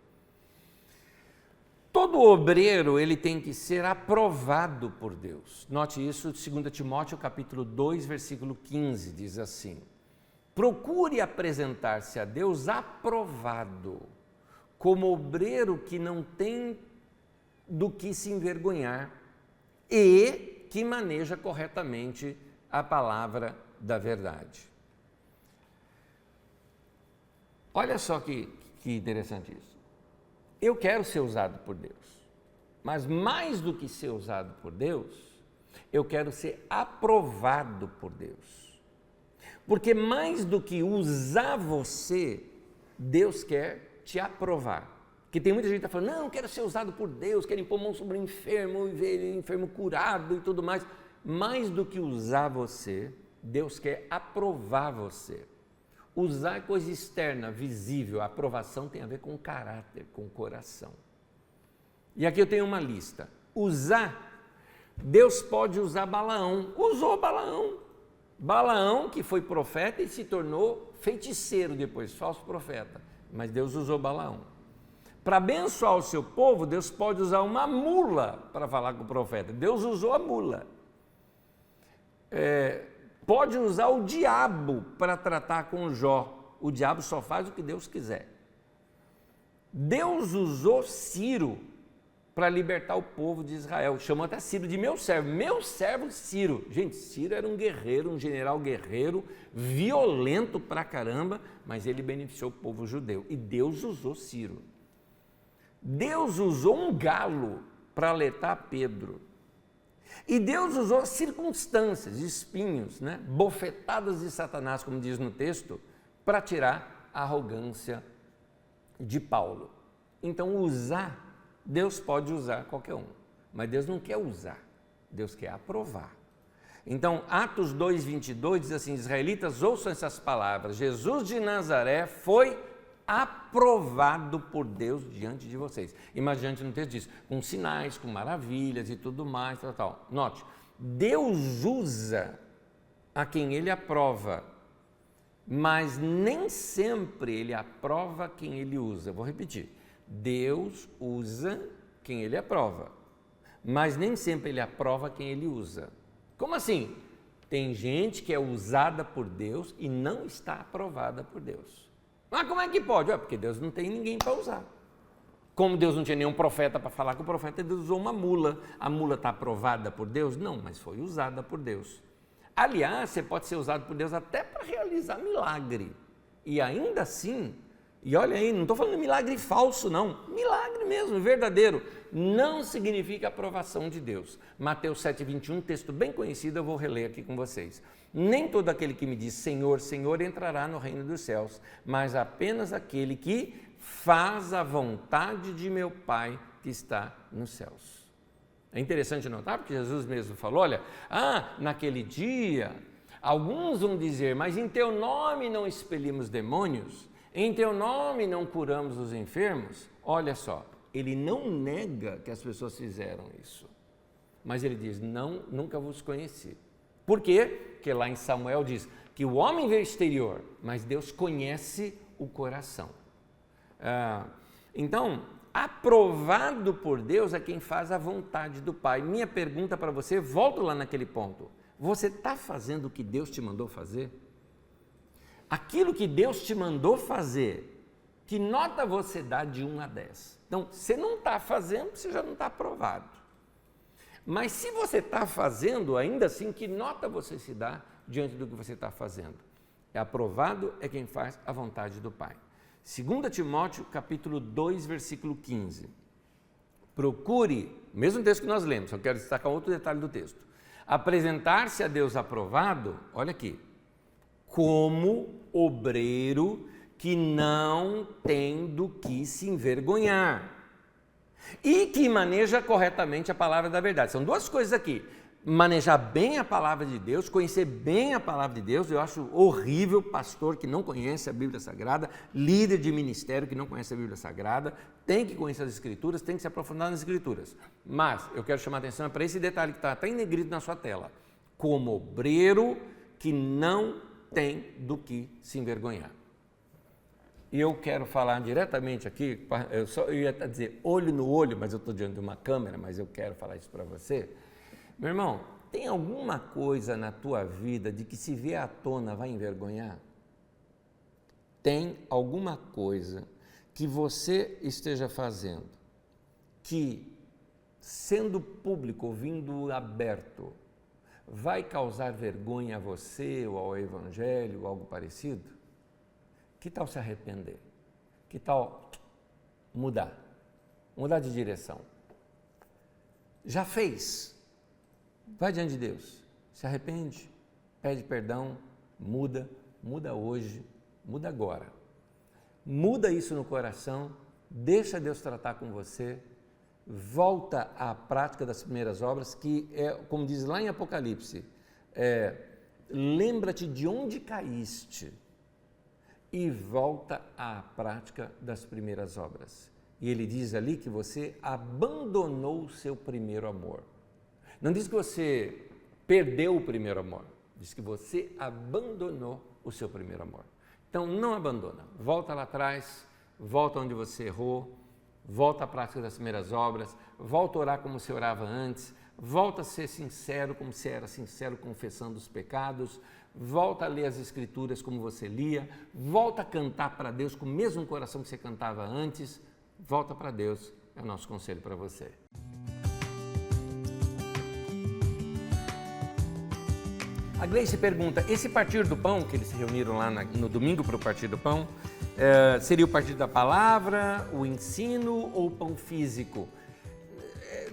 Todo obreiro, ele tem que ser aprovado por Deus. Note isso, 2 Timóteo capítulo 2, versículo 15, diz assim: procure apresentar-se a Deus aprovado, como obreiro que não tem do que se envergonhar e que maneja corretamente a palavra da verdade. Olha só que interessante isso. Eu quero ser usado por Deus, mas mais do que ser usado por Deus, eu quero ser aprovado por Deus. Porque mais do que usar você, Deus quer te aprovar. Porque tem muita gente que está falando, não, eu quero ser usado por Deus, quero impor mão sobre o enfermo e ver o enfermo curado e tudo mais. Mais do que usar você, Deus quer aprovar você. Usar é coisa externa, visível, a aprovação tem a ver com o caráter, com o coração. E aqui eu tenho uma lista. Usar, Deus pode usar Balaão, usou Balaão. Balaão, que foi profeta e se tornou feiticeiro depois, falso profeta. Mas Deus usou Balaão. Para abençoar o seu povo, Deus pode usar uma mula para falar com o profeta. Deus usou a mula. Pode usar o diabo para tratar com Jó. O diabo só faz o que Deus quiser. Deus usou Ciro para libertar o povo de Israel. Chamou até Ciro de meu servo Ciro. Gente, Ciro era um guerreiro, um general guerreiro, violento pra caramba, mas ele beneficiou o povo judeu. E Deus usou Ciro. Deus usou um galo para alertar Pedro. E Deus usou circunstâncias, espinhos, bofetadas de Satanás, como diz no texto, para tirar a arrogância de Paulo. Então, usar, Deus pode usar qualquer um, mas Deus não quer usar, Deus quer aprovar. Então, Atos 2:22 diz assim, israelitas, ouçam essas palavras, Jesus de Nazaré foi aprovado por Deus diante de vocês. E mais diante no texto diz, com sinais, com maravilhas e tudo mais, tal. Note, Deus usa a quem Ele aprova, mas nem sempre Ele aprova quem Ele usa. Vou repetir, Deus usa quem Ele aprova, mas nem sempre Ele aprova quem Ele usa. Como assim? Tem gente que é usada por Deus e não está aprovada por Deus. Mas como é que pode? Porque Deus não tem ninguém para usar. Como Deus não tinha nenhum profeta para falar com o profeta, Deus usou uma mula. A mula está aprovada por Deus? Não, mas foi usada por Deus. Aliás, você pode ser usado por Deus até para realizar milagre. E ainda assim, e olha aí, não estou falando de milagre falso não, milagre mesmo, verdadeiro, não significa aprovação de Deus. Mateus 7:21, texto bem conhecido, eu vou reler aqui com vocês. Nem todo aquele que me diz Senhor, Senhor entrará no reino dos céus, mas apenas aquele que faz a vontade de meu Pai que está nos céus. É interessante notar, porque Jesus mesmo falou, olha, naquele dia, alguns vão dizer, mas em teu nome não expelimos demônios, em teu nome não curamos os enfermos. Olha só, ele não nega que as pessoas fizeram isso, mas ele diz, não, nunca vos conheci. Por quê? Porque lá em Samuel diz que o homem vê o exterior, mas Deus conhece o coração. Então, aprovado por Deus é quem faz a vontade do Pai. Minha pergunta para você, volto lá naquele ponto. Você está fazendo o que Deus te mandou fazer? Aquilo que Deus te mandou fazer, que nota você dá de 1 a 10? Então, você não está fazendo, você já não está aprovado. Mas se você está fazendo, ainda assim, que nota você se dá diante do que você está fazendo? Aprovado é quem faz a vontade do Pai. 2 Timóteo, capítulo 2, versículo 15. Procure, mesmo texto que nós lemos, só quero destacar outro detalhe do texto. Apresentar-se a Deus aprovado, olha aqui, como obreiro que não tem do que se envergonhar e que maneja corretamente a palavra da verdade. São duas coisas aqui. Manejar bem a palavra de Deus, conhecer bem a palavra de Deus. Eu acho horrível pastor que não conhece a Bíblia Sagrada, líder de ministério que não conhece a Bíblia Sagrada. Tem que conhecer as Escrituras, tem que se aprofundar nas Escrituras. Mas eu quero chamar a atenção para esse detalhe que está até em negrito na sua tela. Como obreiro que não tem do que se envergonhar. E eu quero falar diretamente aqui, eu ia dizer olho no olho, mas eu estou diante de uma câmera, mas eu quero falar isso para você. Meu irmão, tem alguma coisa na tua vida de que se vier à tona vai envergonhar? Tem alguma coisa que você esteja fazendo que, sendo público ou vindo aberto, vai causar vergonha a você ou ao Evangelho ou algo parecido? Que tal se arrepender? Que tal mudar? Mudar de direção? Já fez? Vai diante de Deus, se arrepende, pede perdão, muda hoje, muda agora. Muda isso no coração, deixa Deus tratar com você, volta à prática das primeiras obras, que é, como diz lá em Apocalipse, lembra-te de onde caíste e volta à prática das primeiras obras. E ele diz ali que você abandonou o seu primeiro amor. Não diz que você perdeu o primeiro amor, diz que você abandonou o seu primeiro amor. Então não abandona, volta lá atrás, volta onde você errou, volta à prática das primeiras obras, volta a orar como você orava antes, volta a ser sincero como você era sincero confessando os pecados, volta a ler as Escrituras como você lia, volta a cantar para Deus com o mesmo coração que você cantava antes, volta para Deus, é o nosso conselho para você. A Gleice pergunta, esse partir do pão, que eles se reuniram lá no domingo para o partir do pão, seria o partir da palavra, o ensino ou o pão físico?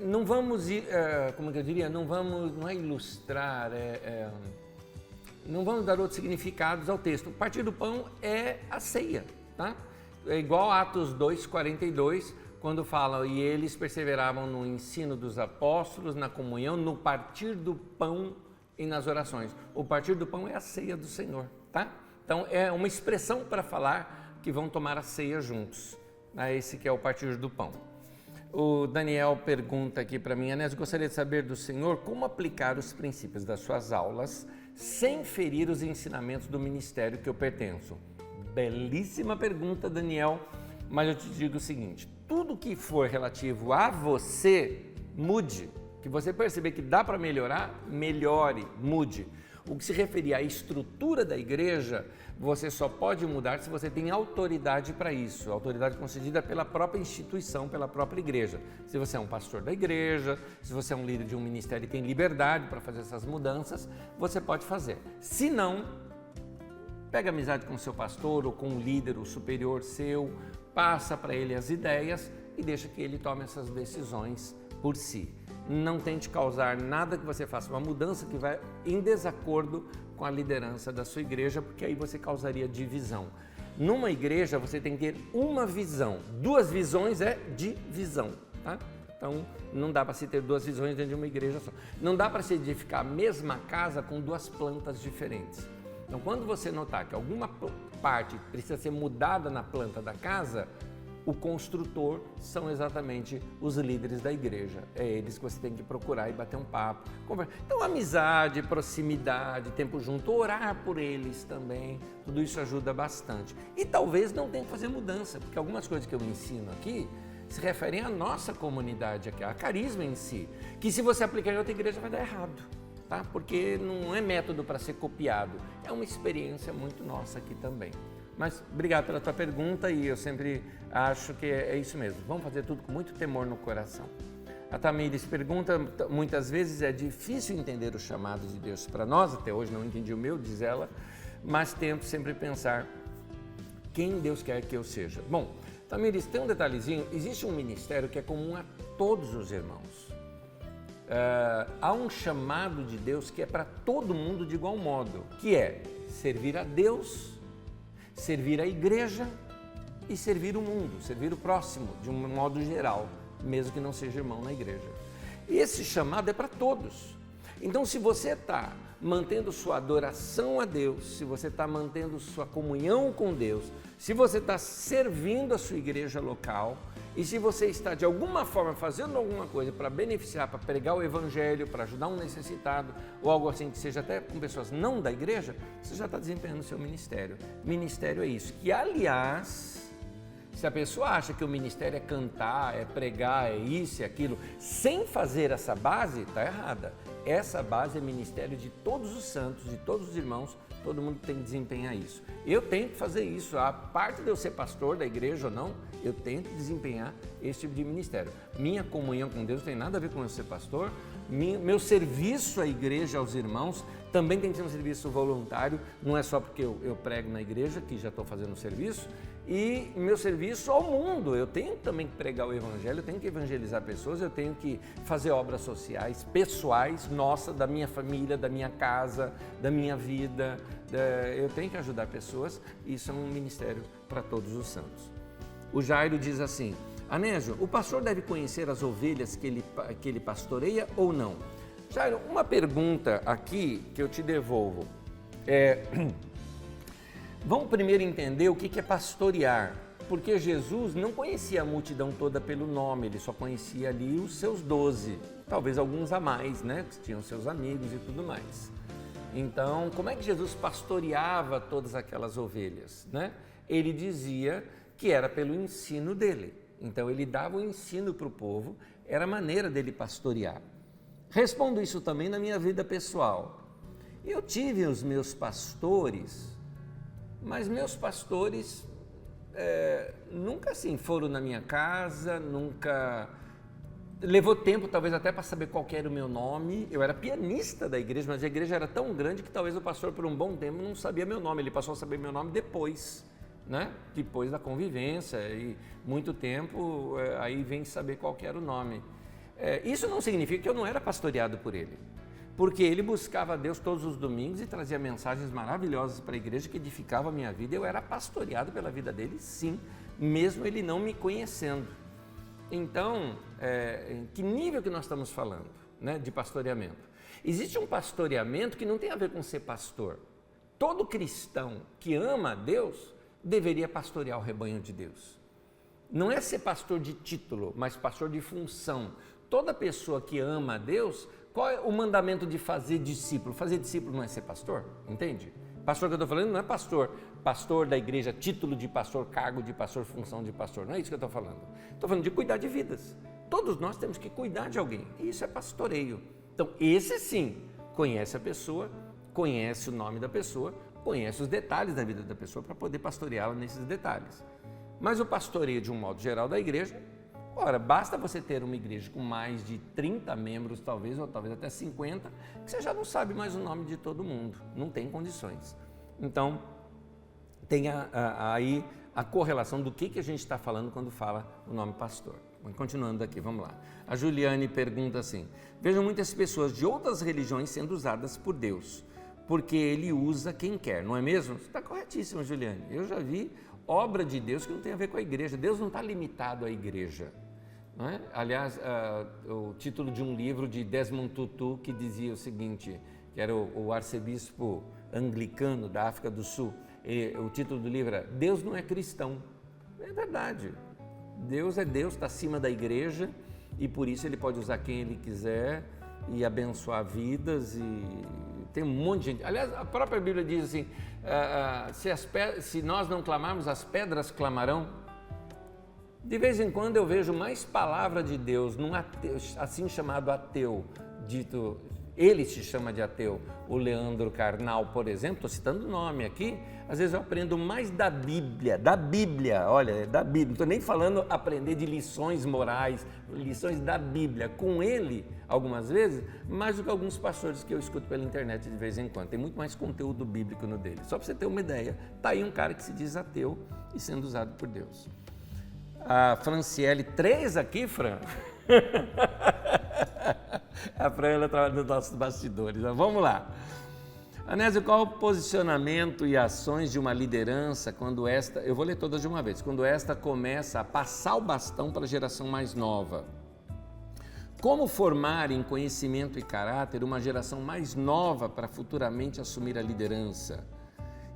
Não vamos, como eu diria, não é ilustrar, não vamos dar outros significados ao texto. O partir do pão é a ceia, tá? É igual a Atos 2:42, quando fala, e eles perseveravam no ensino dos apóstolos, na comunhão, no partir do pão e nas orações. O partir do pão é a ceia do Senhor, tá? Então é uma expressão para falar que vão tomar a ceia juntos. Esse que é o partir do pão. O Daniel pergunta aqui para mim, Anésio, gostaria de saber do Senhor como aplicar os princípios das suas aulas sem ferir os ensinamentos do ministério que eu pertenço. Belíssima pergunta, Daniel, mas eu te digo o seguinte, tudo que for relativo a você, mude. Que você perceber que dá para melhorar, melhore, mude. O que se referir à estrutura da igreja, você só pode mudar se você tem autoridade para isso, autoridade concedida pela própria instituição, pela própria igreja. Se você é um pastor da igreja, se você é um líder de um ministério e tem liberdade para fazer essas mudanças, você pode fazer. Se não, pega amizade com o seu pastor ou com um líder, o superior seu, passa para ele as ideias e deixa que ele tome essas decisões por si. Não tente causar nada que você faça uma mudança que vai em desacordo com a liderança da sua igreja, porque aí você causaria divisão. Numa igreja você tem que ter uma visão, duas visões é divisão, tá? Então não dá para se ter duas visões dentro de uma igreja só. Não dá para se edificar a mesma casa com duas plantas diferentes. Então quando você notar que alguma parte precisa ser mudada na planta da casa, o construtor são exatamente os líderes da igreja. É eles que você tem que procurar e bater um papo, conversar. Então, amizade, proximidade, tempo junto, orar por eles também, tudo isso ajuda bastante. E talvez não tenha que fazer mudança, porque algumas coisas que eu ensino aqui se referem à nossa comunidade aqui, a Carisma em si, que se você aplicar em outra igreja vai dar errado, tá? Porque não é método para ser copiado, é uma experiência muito nossa aqui também. Mas obrigado pela tua pergunta e eu sempre acho que é isso mesmo. Vamos fazer tudo com muito temor no coração. A Tamires pergunta, muitas vezes é difícil entender o chamado de Deus para nós, até hoje não entendi o meu, diz ela, mas tento sempre pensar quem Deus quer que eu seja. Bom, Tamires, tem um detalhezinho, existe um ministério que é comum a todos os irmãos. Há um chamado de Deus que é para todo mundo de igual modo, que é servir a Deus, servir a igreja e servir o mundo, servir o próximo, de um modo geral, mesmo que não seja irmão na igreja. Esse chamado é para todos. Então, se você está mantendo sua adoração a Deus, se você está mantendo sua comunhão com Deus, se você está servindo a sua igreja local e se você está de alguma forma fazendo alguma coisa para beneficiar, para pregar o evangelho, para ajudar um necessitado ou algo assim que seja até com pessoas não da igreja, você já está desempenhando o seu ministério. Ministério é isso, que aliás, se a pessoa acha que o ministério é cantar, é pregar, é isso e aquilo, sem fazer essa base, está errada. Essa base é ministério de todos os santos, de todos os irmãos, todo mundo tem que desempenhar isso. Eu tenho que fazer isso, a parte de eu ser pastor da igreja ou não, eu tenho que desempenhar esse tipo de ministério. Minha comunhão com Deus não tem nada a ver com eu ser pastor, meu serviço à igreja, aos irmãos, também tem que ser um serviço voluntário, não é só porque eu prego na igreja, que já estou fazendo o serviço, e meu serviço ao mundo, eu tenho também que pregar o evangelho, eu tenho que evangelizar pessoas, eu tenho que fazer obras sociais, pessoais, nossa, da minha família, da minha casa, da minha vida, eu tenho que ajudar pessoas, e isso é um ministério para todos os santos. O Jairo diz assim: Anésio, o pastor deve conhecer as ovelhas que ele pastoreia ou não? Jairo, uma pergunta aqui que eu te devolvo vamos primeiro entender o que é pastorear, porque Jesus não conhecia a multidão toda pelo nome, ele só conhecia ali os seus 12, talvez alguns a mais, né, que tinham seus amigos e tudo mais. Então, como é que Jesus pastoreava todas aquelas ovelhas, né? Ele dizia que era pelo ensino dele, então ele dava o ensino para o povo, era a maneira dele pastorear. Respondo isso também na minha vida pessoal. Eu tive os meus pastores, mas meus pastores nunca assim foram na minha casa, nunca levou tempo talvez até para saber qual que era o meu nome. Eu era pianista da igreja, mas a igreja era tão grande que talvez o pastor por um bom tempo não sabia meu nome, ele passou a saber meu nome depois, né? Depois da convivência e muito tempo aí vem saber qual que era o nome. Isso não significa que eu não era pastoreado por ele, porque ele buscava a Deus todos os domingos e trazia mensagens maravilhosas para a igreja que edificavam a minha vida. Eu era pastoreado pela vida dele, sim, mesmo ele não me conhecendo. Então, em que nível que nós estamos falando, né, de pastoreamento? Existe um pastoreamento que não tem a ver com ser pastor. Todo cristão que ama a Deus deveria pastorear o rebanho de Deus. Não é ser pastor de título, mas pastor de função. Toda pessoa que ama a Deus, qual é o mandamento de fazer discípulo? Fazer discípulo não é ser pastor, entende? Pastor que eu estou falando não é pastor da igreja, título de pastor, cargo de pastor, função de pastor, não é isso que eu estou falando. Estou falando de cuidar de vidas. Todos nós temos que cuidar de alguém, e isso é pastoreio. Então, esse sim, conhece a pessoa, conhece o nome da pessoa, conhece os detalhes da vida da pessoa para poder pastoreá-la nesses detalhes. Mas o pastoreio, de um modo geral, da igreja, ora, basta você ter uma igreja com mais de 30 membros, talvez, ou talvez até 50, que você já não sabe mais o nome de todo mundo, não tem condições. Então, tem aí a correlação do que a gente está falando quando fala o nome pastor. Continuando aqui, vamos lá. A Juliane pergunta assim: vejo muitas pessoas de outras religiões sendo usadas por Deus, porque Ele usa quem quer, não é mesmo? Está corretíssimo, Juliane. Eu já vi obra de Deus que não tem a ver com a igreja. Deus não está limitado à igreja. Não é? Aliás, o título de um livro de Desmond Tutu que dizia o seguinte, que era o arcebispo anglicano da África do Sul, o título do livro era Deus não é cristão. É verdade. Deus é Deus, está acima da igreja e por isso Ele pode usar quem Ele quiser e abençoar vidas, e tem um monte de gente. Aliás, a própria Bíblia diz assim, se nós não clamarmos, as pedras clamarão. De vez em quando eu vejo mais palavra de Deus num ateu, assim chamado ateu, dito, ele se chama de ateu, o Leandro Carnal, por exemplo, estou citando o nome aqui, às vezes eu aprendo mais da Bíblia, olha, da Bíblia, não estou nem falando aprender de lições morais, lições da Bíblia, com ele, algumas vezes, mais do que alguns pastores que eu escuto pela internet de vez em quando, tem muito mais conteúdo bíblico no dele, só para você ter uma ideia, está aí um cara que se diz ateu e sendo usado por Deus. A Franciele, 3 aqui, Fran? A Fran, ela trabalha nos nossos bastidores, mas vamos lá. Anésio, qual o posicionamento e ações de uma liderança quando esta, eu vou ler todas de uma vez, quando esta começa a passar o bastão para a geração mais nova? Como formar em conhecimento e caráter uma geração mais nova para futuramente assumir a liderança?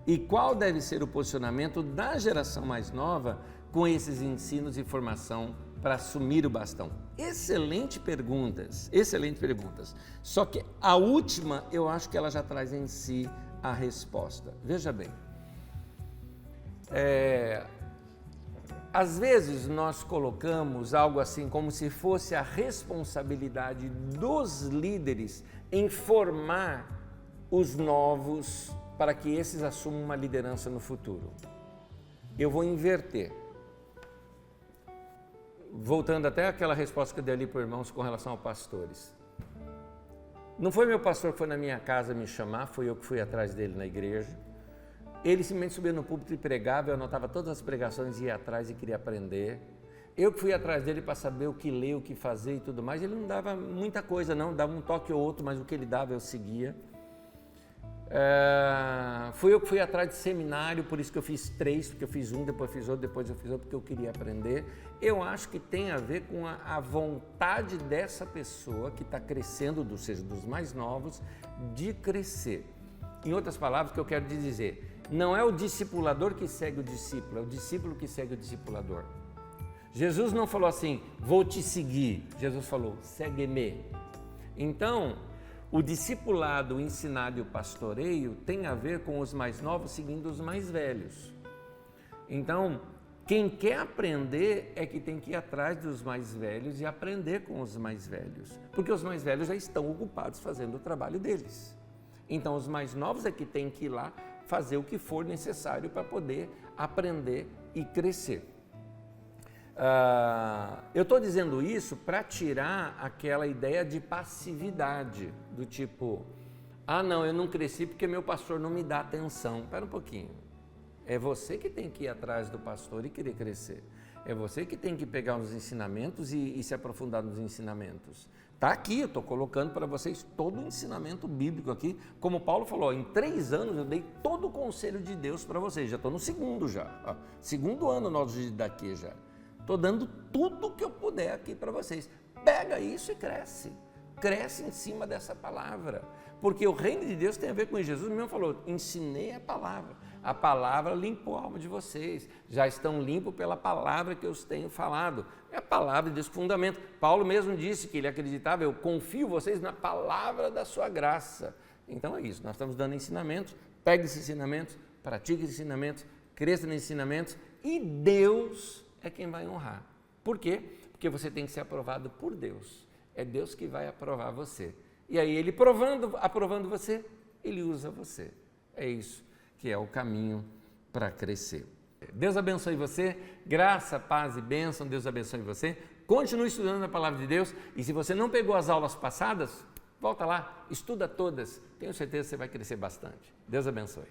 E qual deve ser o posicionamento da geração mais nova com esses ensinos e formação para assumir o bastão? Excelentes perguntas. Só que a última, eu acho que ela já traz em si a resposta. Veja bem, às vezes nós colocamos algo assim como se fosse a responsabilidade dos líderes em formar os novos para que esses assumam uma liderança no futuro. Eu vou inverter. Voltando até aquela resposta que eu dei ali para os irmãos com relação a pastores. Não foi meu pastor que foi na minha casa me chamar, foi eu que fui atrás dele na igreja. Ele simplesmente subia no púlpito e pregava, eu anotava todas as pregações, ia atrás e queria aprender. Eu que fui atrás dele para saber o que ler, o que fazer e tudo mais. Ele não dava muita coisa não, dava um toque ou outro, mas o que ele dava eu seguia. Fui eu que fui atrás de seminário, por isso que eu fiz 3, porque eu fiz um, depois fiz outro, depois eu fiz outro, porque eu queria aprender. Eu acho que tem a ver com a vontade dessa pessoa que está crescendo, ou seja, dos mais novos, de crescer. Em outras palavras, o que eu quero dizer, não é o discipulador que segue o discípulo, é o discípulo que segue o discipulador. Jesus não falou assim, vou te seguir. Jesus falou, segue-me. Então, o discipulado, o ensinado e o pastoreio tem a ver com os mais novos seguindo os mais velhos. Então, quem quer aprender é que tem que ir atrás dos mais velhos e aprender com os mais velhos, porque os mais velhos já estão ocupados fazendo o trabalho deles. Então, os mais novos é que tem que ir lá fazer o que for necessário para poder aprender e crescer. Eu estou dizendo isso para tirar aquela ideia de passividade, do tipo, não, eu não cresci porque meu pastor não me dá atenção. Espera um pouquinho, é você que tem que ir atrás do pastor e querer crescer. É você que tem que pegar os ensinamentos e se aprofundar nos ensinamentos. Está aqui, eu estou colocando para vocês todo o ensinamento bíblico aqui. Como Paulo falou, em 3 anos eu dei todo o conselho de Deus para vocês. Já estou no segundo já. Segundo ano nós daqui já. Estou dando tudo que eu puder aqui para vocês. Pega isso e cresce. Cresce em cima dessa palavra. Porque o reino de Deus tem a ver com isso. Jesus mesmo falou, ensinei a palavra. A palavra limpou a alma de vocês. Já estão limpos pela palavra que eu os tenho falado. É a palavra de Deus, fundamento. Paulo mesmo disse que ele acreditava, eu confio vocês na palavra da sua graça. Então é isso, nós estamos dando ensinamentos. Pegue esses ensinamentos, pratique esses ensinamentos, cresça nesses ensinamentos e Deus é quem vai honrar. Por quê? Porque você tem que ser aprovado por Deus. É Deus que vai aprovar você. E aí ele aprovando você, ele usa você. É isso que é o caminho para crescer. Deus abençoe você, graça, paz e bênção, Deus abençoe você. Continue estudando a palavra de Deus e se você não pegou as aulas passadas, volta lá, estuda todas. Tenho certeza que você vai crescer bastante. Deus abençoe.